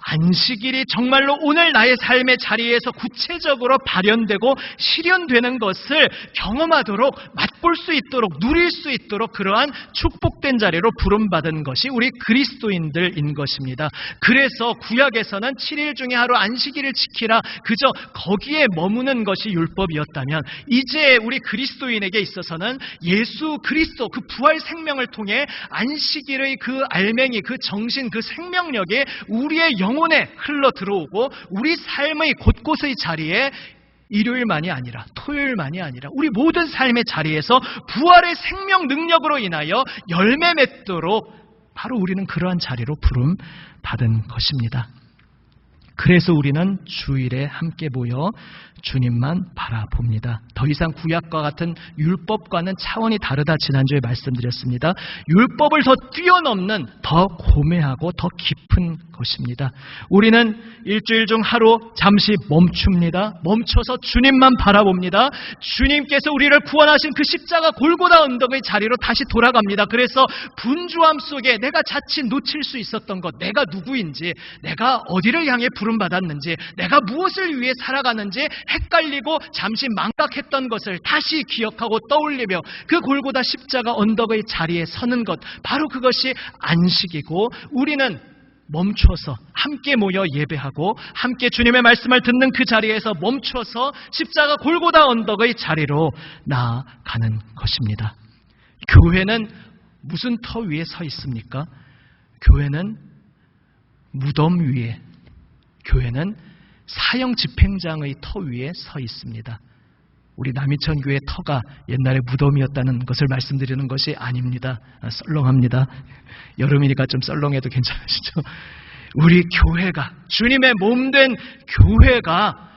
[SPEAKER 1] 안식일이 정말로 오늘 나의 삶의 자리에서 구체적으로 발현되고 실현되는 것을 경험하도록, 맛볼 수 있도록, 누릴 수 있도록 그러한 축복된 자리로 부름받은 것이 우리 그리스도인들인 것입니다. 그래서 구약에서는 7일 중에 하루 안식일을 지키라, 그저 거기에 머무는 것이 율법이었다면 이제 우리 그리스도인에게 있어서는 예수 그리스도 그 부활 생명을 통해 안식일의 그 알맹이, 그 정신, 그 생명력이 우리의 영혼에 흘러 들어오고 우리 삶의 곳곳의 자리에 일요일만이 아니라 토요일만이 아니라 우리 모든 삶의 자리에서 부활의 생명 능력으로 인하여 열매 맺도록 바로 우리는 그러한 자리로 부름 받은 것입니다. 그래서 우리는 주일에 함께 모여 주님만 바라봅니다. 더 이상 구약과 같은 율법과는 차원이 다르다 지난주에 말씀드렸습니다. 율법을 더 뛰어넘는 더 고매하고 더 깊은 것입니다. 우리는 일주일 중 하루 잠시 멈춥니다. 멈춰서 주님만 바라봅니다. 주님께서 우리를 구원하신 그 십자가 골고다 언덕의 자리로 다시 돌아갑니다. 그래서 분주함 속에 내가 자칫 놓칠 수 있었던 것, 내가 누구인지, 내가 어디를 향해 부름받았는지, 내가 무엇을 위해 살아가는지 헷갈리고 잠시 망각했던 것을 다시 기억하고 떠올리며 그 골고다 십자가 언덕의 자리에 서는 것, 바로 그것이 안식이고, 우리는 멈춰서 함께 모여 예배하고 함께 주님의 말씀을 듣는 그 자리에서 멈춰서 십자가 골고다 언덕의 자리로 나아가는 것입니다. 교회는 무슨 터 위에 서 있습니까? 교회는 무덤 위에, 교회는 사형 집행장의 터 위에 서 있습니다. 우리 남이천 교회 터가 옛날에 무덤이었다는 것을 말씀드리는 것이 아닙니다. 썰렁합니다. 여름이니까 좀 썰렁해도 괜찮으시죠? 우리 교회가, 주님의 몸된 교회가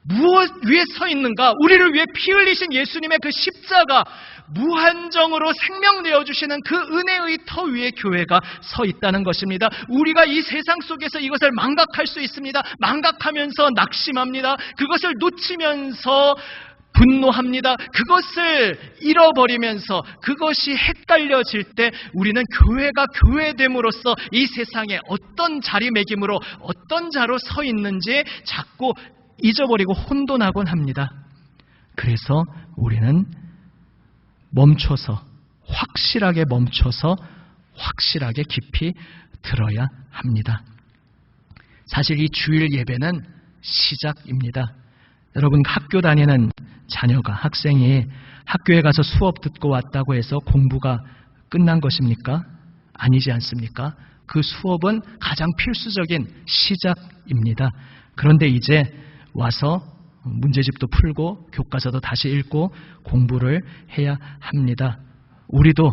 [SPEAKER 1] 무엇 위에 서 있는가? 우리를 위해 피 흘리신 예수님의 그 십자가, 무한정으로 생명 내어주시는 그 은혜의 터 위에 교회가 서 있다는 것입니다. 우리가 이 세상 속에서 이것을 망각할 수 있습니다. 망각하면서 낙심합니다. 그것을 놓치면서 분노합니다. 그것을 잃어버리면서 그것이 헷갈려질 때 우리는 교회가 교회됨으로써 이 세상에 어떤 자리매김으로 어떤 자로 서 있는지 자꾸 잊어버리고 혼돈하곤 합니다. 그래서 우리는 멈춰서, 확실하게 멈춰서 확실하게 깊이 들어야 합니다. 사실 이 주일 예배는 시작입니다. 여러분, 학교 다니는 자녀가, 학생이 학교에 가서 수업 듣고 왔다고 해서 공부가 끝난 것입니까? 아니지 않습니까? 그 수업은 가장 필수적인 시작입니다. 그런데 이제 와서 문제집도 풀고 교과서도 다시 읽고 공부를 해야 합니다. 우리도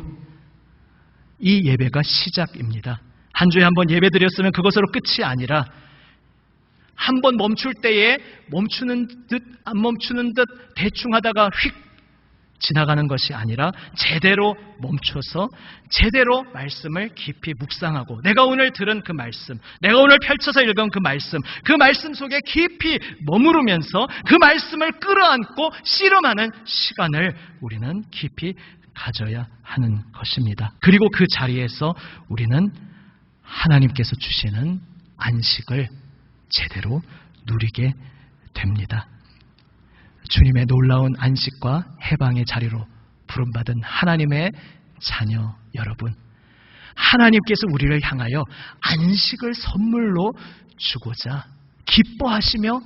[SPEAKER 1] 이 예배가 시작입니다. 한 주에 한 번 예배 드렸으면 그것으로 끝이 아니라 한 번 멈출 때에 멈추는 듯 안 멈추는 듯 대충 하다가 휙 지나가는 것이 아니라 제대로 멈춰서 제대로 말씀을 깊이 묵상하고, 내가 오늘 들은 그 말씀, 내가 오늘 펼쳐서 읽은 그 말씀 속에 깊이 머무르면서 그 말씀을 끌어안고 씨름하는 시간을 우리는 깊이 가져야 하는 것입니다. 그리고 그 자리에서 우리는 하나님께서 주시는 안식을 제대로 누리게 됩니다. 주님의 놀라운 안식과 해방의 자리로 부름받은 하나님의 자녀 여러분, 하나님께서 우리를 향하여 안식을 선물로 주고자 기뻐하시며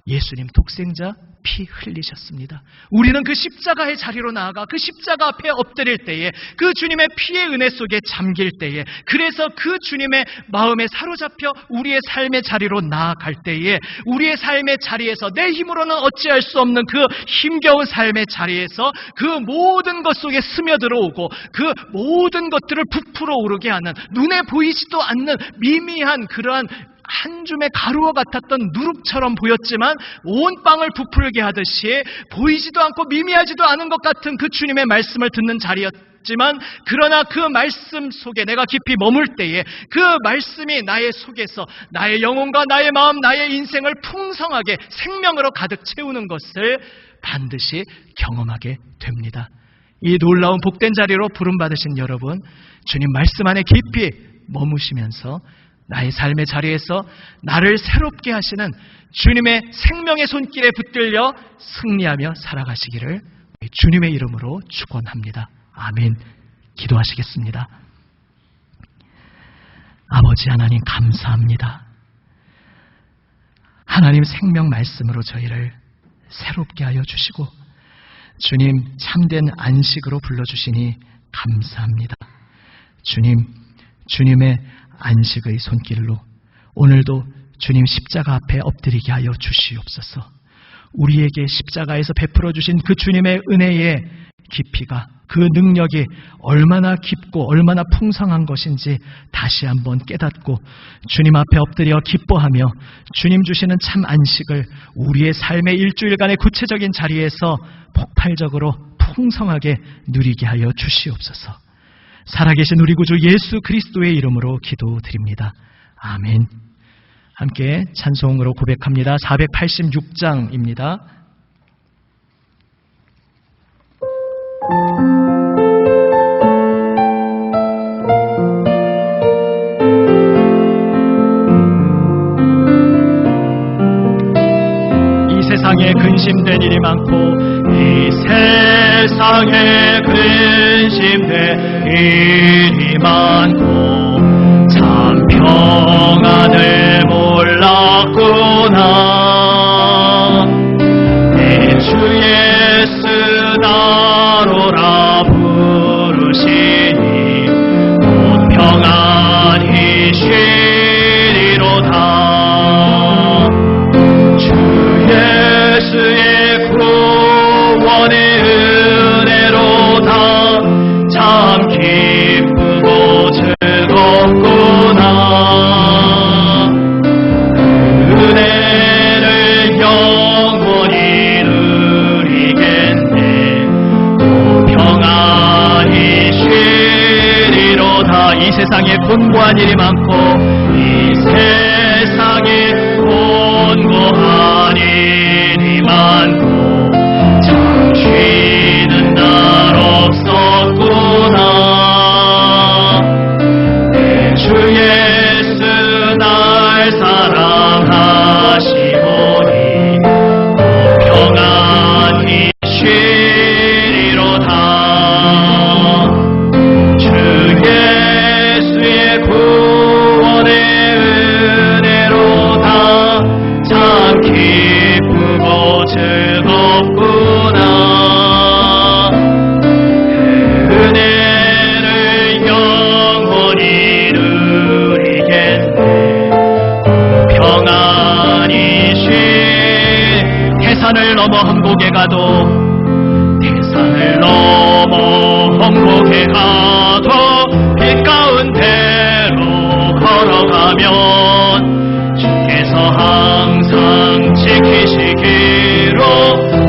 [SPEAKER 1] 예수님 독생자 피 흘리셨습니다. 우리는 그 십자가의 자리로 나아가 그 십자가 앞에 엎드릴 때에, 그 주님의 피의 은혜 속에 잠길 때에, 그래서 그 주님의 마음에 사로잡혀 우리의 삶의 자리로 나아갈 때에, 우리의 삶의 자리에서 내 힘으로는 어찌할 수 없는 그 힘겨운 삶의 자리에서 그 모든 것 속에 스며들어오고 그 모든 것들을 부풀어 오르게 하는, 눈에 보이지도 않는 미미한 그러한 한 줌의 가루와 같았던 누룩처럼 보였지만 온 빵을 부풀게 하듯이 보이지도 않고 미미하지도 않은 것 같은 그 주님의 말씀을 듣는 자리였지만, 그러나 그 말씀 속에 내가 깊이 머물 때에 그 말씀이 나의 속에서 나의 영혼과 나의 마음, 나의 인생을 풍성하게 생명으로 가득 채우는 것을 반드시 경험하게 됩니다. 이 놀라운 복된 자리로 부름받으신 여러분, 주님 말씀 안에 깊이 머무시면서 나의 삶의 자리에서 나를 새롭게 하시는 주님의 생명의 손길에 붙들려 승리하며 살아가시기를 주님의 이름으로 축원합니다. 아멘. 기도하시겠습니다. 아버지 하나님, 감사합니다. 하나님 생명 말씀으로 저희를 새롭게 하여 주시고 주님 참된 안식으로 불러주시니 감사합니다. 주님, 주님의 안식의 손길로 오늘도 주님 십자가 앞에 엎드리게 하여 주시옵소서. 우리에게 십자가에서 베풀어 주신 그 주님의 은혜의 깊이가, 그 능력이 얼마나 깊고 얼마나 풍성한 것인지 다시 한번 깨닫고 주님 앞에 엎드려 기뻐하며 주님 주시는 참 안식을 우리의 삶의 일주일간의 구체적인 자리에서 폭발적으로 풍성하게 누리게 하여 주시옵소서. 살아계신 우리 구주 예수 그리스도의 이름으로 기도드립니다. 아멘. 함께 찬송으로 고백합니다. 486장입니다. 이 세상에 근심된 일이 많고, 이 세상에 근심된 일이 많고 참 평안을 몰랐구나. 내 주 예수 나로라 부르 주 예수의 구원의 은혜로다. 참 기쁘고 즐겁구나. 은혜를 영원히 누리겠네. 평안히 쉬리로다. 이 세상에 곤고한 일이 많고, 이 세상에 곤고한 일이 많고, 참 쉬는 날 없었구나. 내 주 예수 날 사랑하시오니 평안히 쉬리로다. 주 예수의 구원의 은혜로다. 참 기쁘고 즐겁구나. 은혜를 영원히 누리겠네. 평안히 쉬. 태산을 넘어 험곡에 가도, 태산을 넘어 험곡에 가도 빛 가운데로 걸어가면 주께서 항상 지키시기로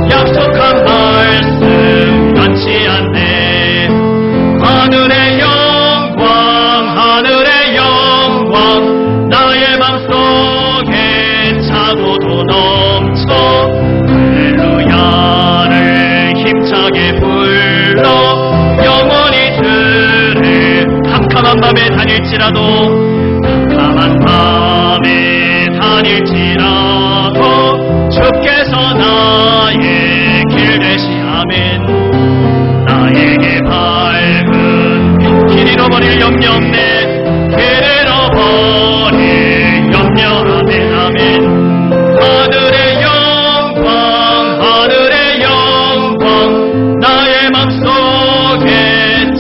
[SPEAKER 1] 약속한 말씀 변치 않네. 하늘의 영광, 하늘의 영광, 나의 맘속에 차고도 넘쳐. 할렐루야를 힘차게 불러 영원히 주를. 캄캄한 밤에 다닐지라도, 캄캄한 밤에 다닐지라도 주께서 나의 길 되시아멘. 나에게 밝은 길 잃어버릴 염려 없네. 길 잃어버릴 염려 아멘 아멘. 하늘의 영광, 하늘의 영광, 나의 맘속에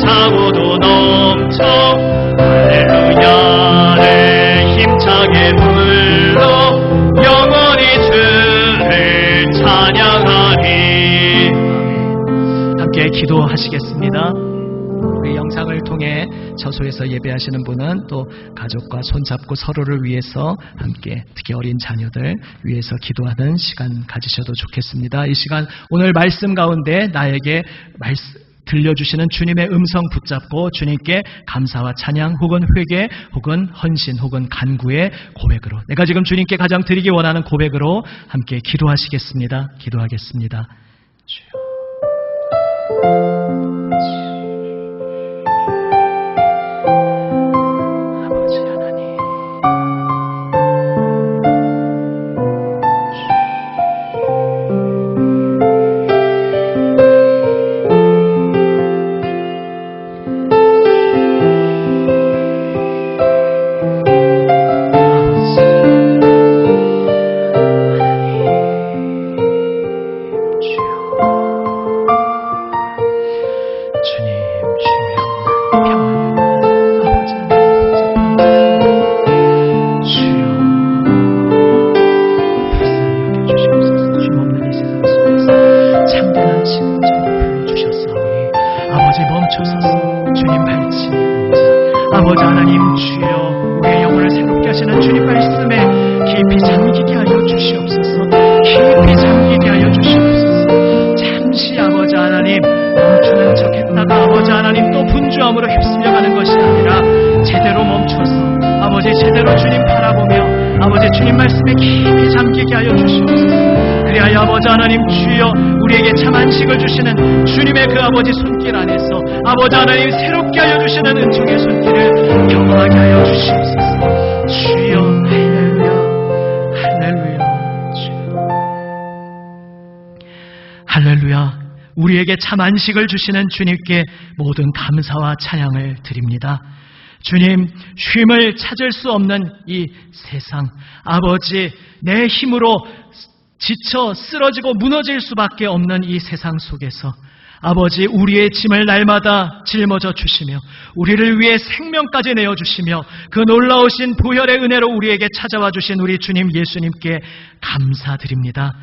[SPEAKER 1] 차고도 넘쳐. 할렐루야를 힘차게 불러 영원히 주를 찬양하리. 함께 기도하시겠습니다. 우리 영상을 통해 처소에서 예배하시는 분은 또 가족과 손잡고 서로를 위해서 함께, 특히 어린 자녀들 위해서 기도하는 시간 가지셔도 좋겠습니다. 이 시간 오늘 말씀 가운데 나에게 들려주시는 주님의 음성 붙잡고 주님께 감사와 찬양 혹은 회개 혹은 헌신 혹은 간구의 고백으로, 내가 지금 주님께 가장 드리기 원하는 고백으로 함께 기도하시겠습니다. 기도하겠습니다. 주여. 아버지 하나님, 아버지 하나님, 주여 우리의 영혼을 새롭게 하시는 주님 말씀에 깊이 잠기게 하여 주시옵소서. 깊이 잠기게 하여 주시옵소서. 잠시 아버지 하나님 멈추는 척 했다가 아버지 하나님 또 분주함으로 휩쓸려가는 것이 아니라 제대로 멈춰서 아버지 제대로 주님 바라보며 아버지 주님 말씀에 깊이 잠기게 하여 주시옵소서. 그리하여 아버지 하나님 주여 우리에게 참 안식을 주시는 주님의 그 아버지 손길 안에서 아버지 하나님 새롭게 하여 주시는 은총의 손길을 경험하게 하여 주시옵소서. 주여 할렐루야 할렐루야 주여 할렐루야. 우리에게 참 안식을 주시는 주님께 모든 감사와 찬양을 드립니다. 주님, 쉼을 찾을 수 없는 이 세상, 아버지 내 힘으로 지쳐 쓰러지고 무너질 수밖에 없는 이 세상 속에서 아버지, 우리의 짐을 날마다 짊어져 주시며 우리를 위해 생명까지 내어주시며 그 놀라우신 보혈의 은혜로 우리에게 찾아와 주신 우리 주님 예수님께 감사드립니다.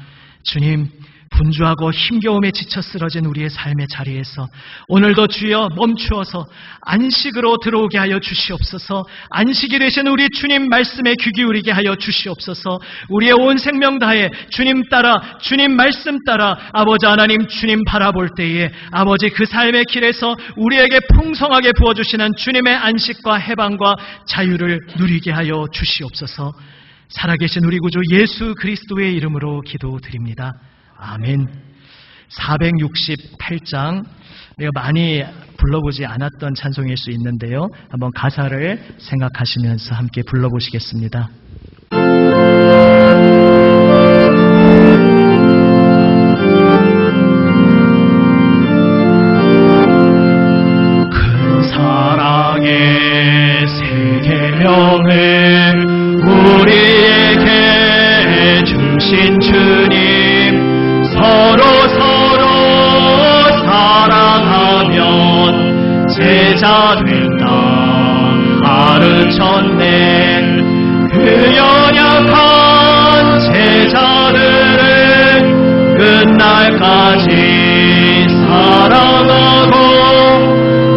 [SPEAKER 1] 주님, 분주하고 힘겨움에 지쳐 쓰러진 우리의 삶의 자리에서 오늘도 주여 멈추어서 안식으로 들어오게 하여 주시옵소서. 안식이 되신 우리 주님 말씀에 귀 기울이게 하여 주시옵소서. 우리의 온 생명 다해 주님 따라, 주님 말씀 따라 아버지 하나님 주님 바라볼 때에 아버지 그 삶의 길에서 우리에게 풍성하게 부어주시는 주님의 안식과 해방과 자유를 누리게 하여 주시옵소서. 살아계신 우리 구주 예수 그리스도의 이름으로 기도드립니다. 아멘. 468장, 내가 많이 불러보지 않았던 찬송일 수 있는데요. 한번 가사를 생각하시면서 함께 불러보시겠습니다. 큰 사랑의 세계명을 우리에게 주신 주님, 서로 사랑하면 제자 된다 가르쳤네. 그 연약한 제자들을 끝날까지 사랑하고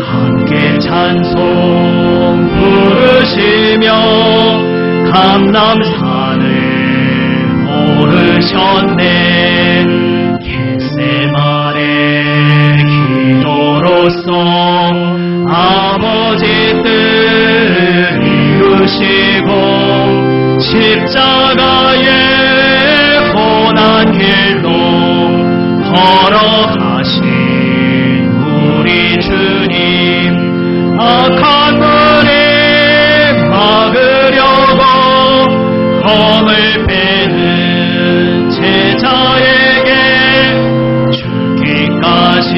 [SPEAKER 1] 함께 찬송 부르시며 감람산을 오르셨네. 겟세마네 기도로서 아버지 뜻 이루시고 십자가의 고난 길로 걸어가신 우리 주님, 악한 문을 막으려고 검을 빼는 제자에게 죽기까지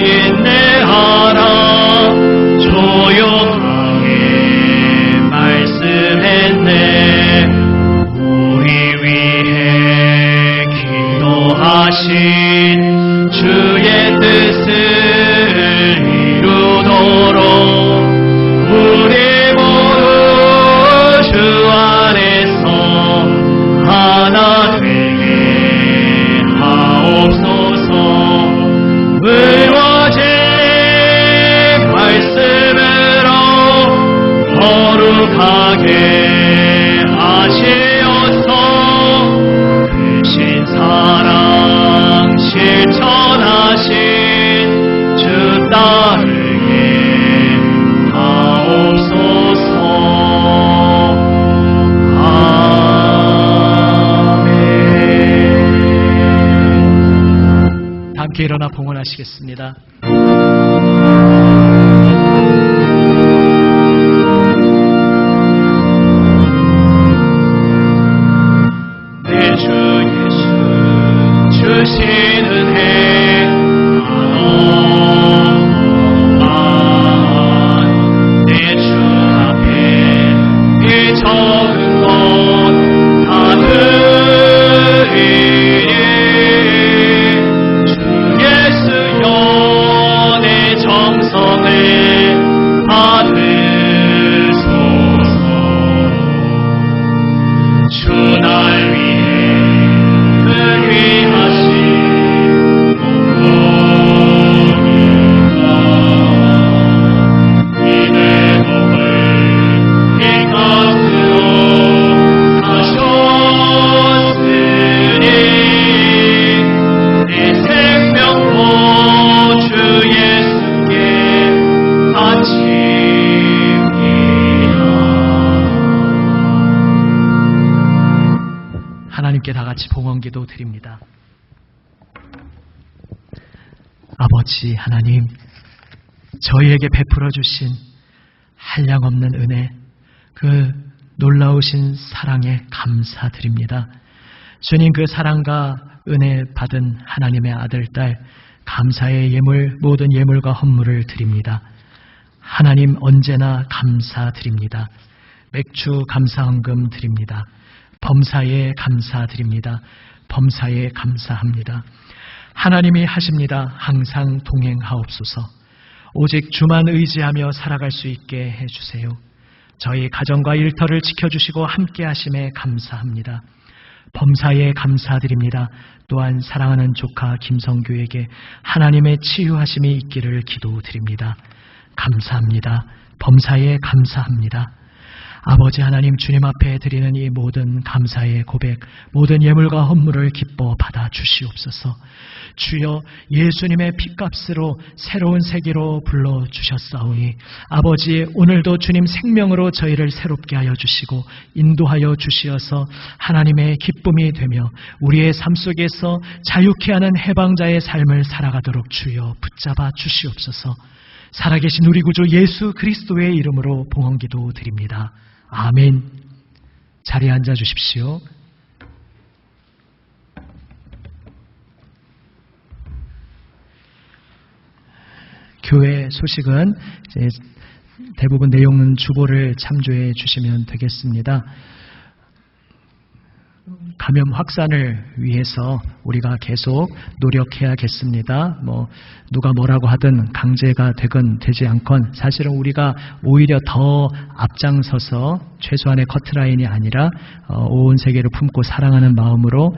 [SPEAKER 1] 인내하라 조용하게 말씀했네. 우리 위해 기도하신 주의 뜻을 이루도록 우리 모두 주 안에서 하나 되게 하옵소서. 의와제 말씀으로 거룩하게 하시어서 크신 사랑 실천하신 주 따르게 하옵소서. 함께 일어나 봉헌하시겠습니다. 내 주 예수 주신 은혜 내 주 앞에 이 적은 것 다 드리니 주 예수여 내 정성을 받으소서. 주 날 위해 그 귀하신 공로니까 이내 복을 이 값으로 사셨으니 내 생명도 주 예수께 바칩니다. 하나님께 다 같이 봉헌기도 드립니다. 아버지 하나님, 저희에게 베풀어 주신 한량없는 은혜, 그 놀라우신 사랑에 감사드립니다. 주님, 그 사랑과 은혜 받은 하나님의 아들, 딸, 감사의 예물, 모든 예물과 헌물을 드립니다. 하나님, 언제나 감사드립니다. 맥주 감사헌금 드립니다. 범사에 감사드립니다. 범사에 감사합니다. 하나님이 하십니다. 항상 동행하옵소서. 오직 주만 의지하며 살아갈 수 있게 해주세요. 저희 가정과 일터를 지켜주시고 함께 하심에 감사합니다. 범사에 감사드립니다. 또한 사랑하는 조카 김성규에게 하나님의 치유하심이 있기를 기도드립니다. 감사합니다. 범사에 감사합니다. 아버지 하나님, 주님 앞에 드리는 이 모든 감사의 고백, 모든 예물과 헌물을 기뻐 받아 주시옵소서. 주여, 예수님의 핏값으로 새로운 세계로 불러주셨사오니 아버지, 오늘도 주님 생명으로 저희를 새롭게 하여 주시고 인도하여 주시어서 하나님의 기쁨이 되며 우리의 삶 속에서 자유케 하는 해방자의 삶을 살아가도록 주여 붙잡아 주시옵소서. 살아계신 우리 구주 예수 그리스도의 이름으로 봉헌기도 드립니다. 아멘. 자리에 앉아 주십시오. 교회 소식은 이제 대부분 내용은 주보를 참조해 주시면 되겠습니다. 감염 확산을 위해서 우리가 계속 노력해야겠습니다. 누가 뭐라고 하든 강제가 되건 되지 않건 사실은 우리가 오히려 더 앞장서서 최소한의 커트라인이 아니라 온 세계를 품고 사랑하는 마음으로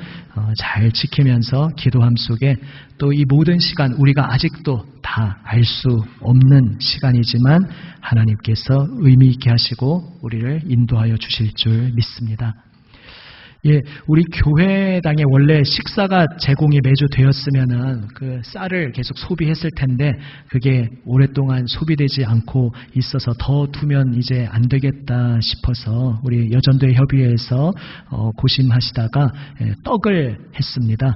[SPEAKER 1] 잘 지키면서 기도함 속에 또 이 모든 시간, 우리가 아직도 다 알 수 없는 시간이지만 하나님께서 의미 있게 하시고 우리를 인도하여 주실 줄 믿습니다. 예, 우리 교회당에 원래 식사가 제공이 매주 되었으면은 그 쌀을 계속 소비했을 텐데 그게 오랫동안 소비되지 않고 있어서 더 두면 이제 안 되겠다 싶어서 우리 여전도회 협의회에서 고심하시다가 떡을 했습니다.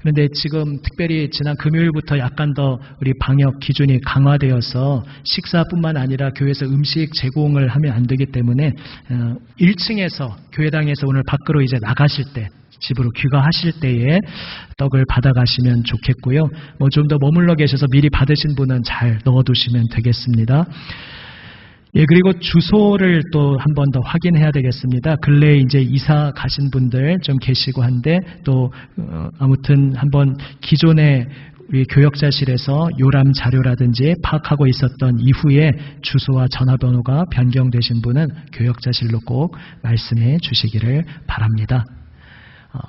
[SPEAKER 1] 그런데 지금 특별히 지난 금요일부터 약간 더 우리 방역 기준이 강화되어서 식사뿐만 아니라 교회에서 음식 제공을 하면 안 되기 때문에 1층에서 교회당에서 오늘 밖으로 이제 나가실 때, 집으로 귀가하실 때에 떡을 받아가시면 좋겠고요. 좀 더 머물러 계셔서 미리 받으신 분은 잘 넣어두시면 되겠습니다. 예, 그리고 주소를 또 한 번 더 확인해야 되겠습니다. 근래에 이제 이사 가신 분들 좀 계시고 한데 또 아무튼 한번 기존에 우리 교역자실에서 요람 자료라든지 파악하고 있었던 이후에 주소와 전화번호가 변경되신 분은 교역자실로 꼭 말씀해 주시기를 바랍니다.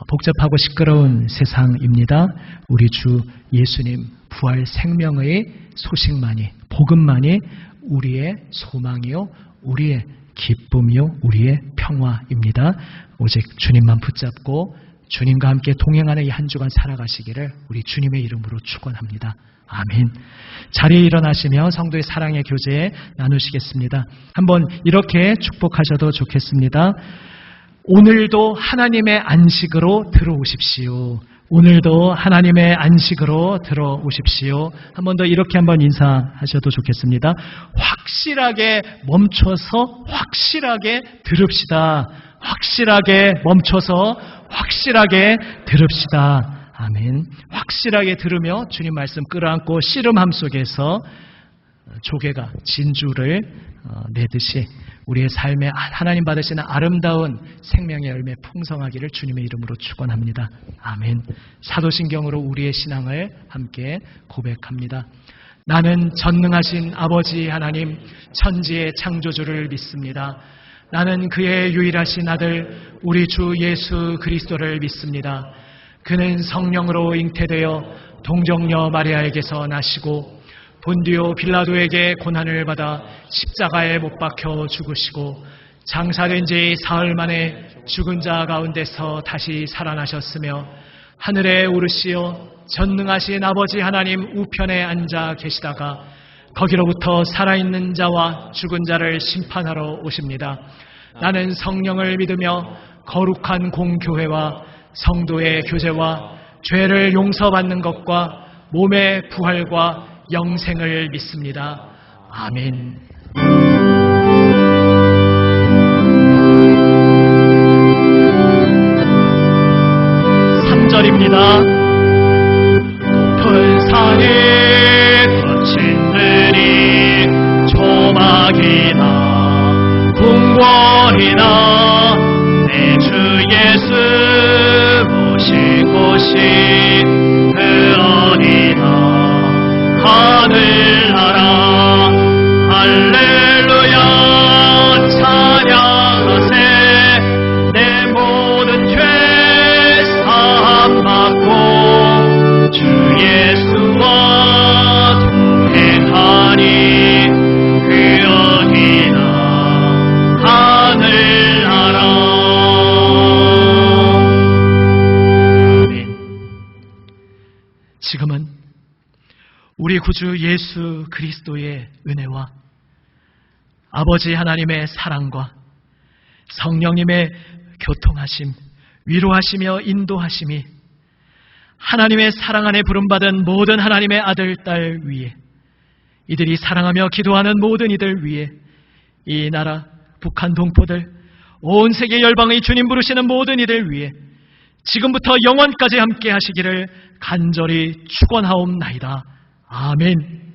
[SPEAKER 1] 복잡하고 시끄러운 세상입니다. 우리 주 예수님 부활 생명의 소식만이, 복음만이 우리의 소망이요, 우리의 기쁨이요, 우리의 평화입니다. 오직 주님만 붙잡고 주님과 함께 동행하는 이 한 주간 살아가시기를 우리 주님의 이름으로 축원합니다. 아멘. 자리에 일어나시며 성도의 사랑의 교제 나누시겠습니다. 한번 이렇게 축복하셔도 좋겠습니다. 오늘도 하나님의 안식으로 들어오십시오. 오늘도 하나님의 안식으로 들어오십시오. 한 번 더 이렇게 한번 인사하셔도 좋겠습니다. 확실하게 멈춰서 확실하게 들읍시다. 확실하게 멈춰서 확실하게 들읍시다. 아멘. 확실하게 들으며 주님 말씀 끌어안고 씨름함 속에서 조개가 진주를 내듯이 우리의 삶에 하나님 받으시는 아름다운 생명의 열매 풍성하기를 주님의 이름으로 축원합니다. 아멘. 사도신경으로 우리의 신앙을 함께 고백합니다. 나는 전능하신 아버지 하나님 천지의 창조주를 믿습니다. 나는 그의 유일하신 아들 우리 주 예수 그리스도를 믿습니다. 그는 성령으로 잉태되어 동정녀 마리아에게서 나시고 본디오 빌라도에게 고난을 받아 십자가에 못 박혀 죽으시고 장사된 지 사흘 만에 죽은 자 가운데서 다시 살아나셨으며 하늘에 오르시어 전능하신 아버지 하나님 우편에 앉아 계시다가 거기로부터 살아있는 자와 죽은 자를 심판하러 오십니다. 나는 성령을 믿으며 거룩한 공교회와 성도의 교제와 죄를 용서받는 것과 몸의 부활과 영생을 믿습니다. 아멘. 3절입니다. 높은 산에 거친 들이 조막이나 궁궐이나 내 주 예수 오신 곳이 우리 구주 예수 그리스도의 은혜와 아버지 하나님의 사랑과 성령님의 교통하심, 위로하시며 인도하심이 하나님의 사랑 안에 부름받은 모든 하나님의 아들, 딸 위에, 이들이 사랑하며 기도하는 모든 이들 위에, 이 나라 북한 동포들, 온 세계 열방의 주님 부르시는 모든 이들 위에 지금부터 영원까지 함께 하시기를 간절히 축원하옵나이다. 아멘.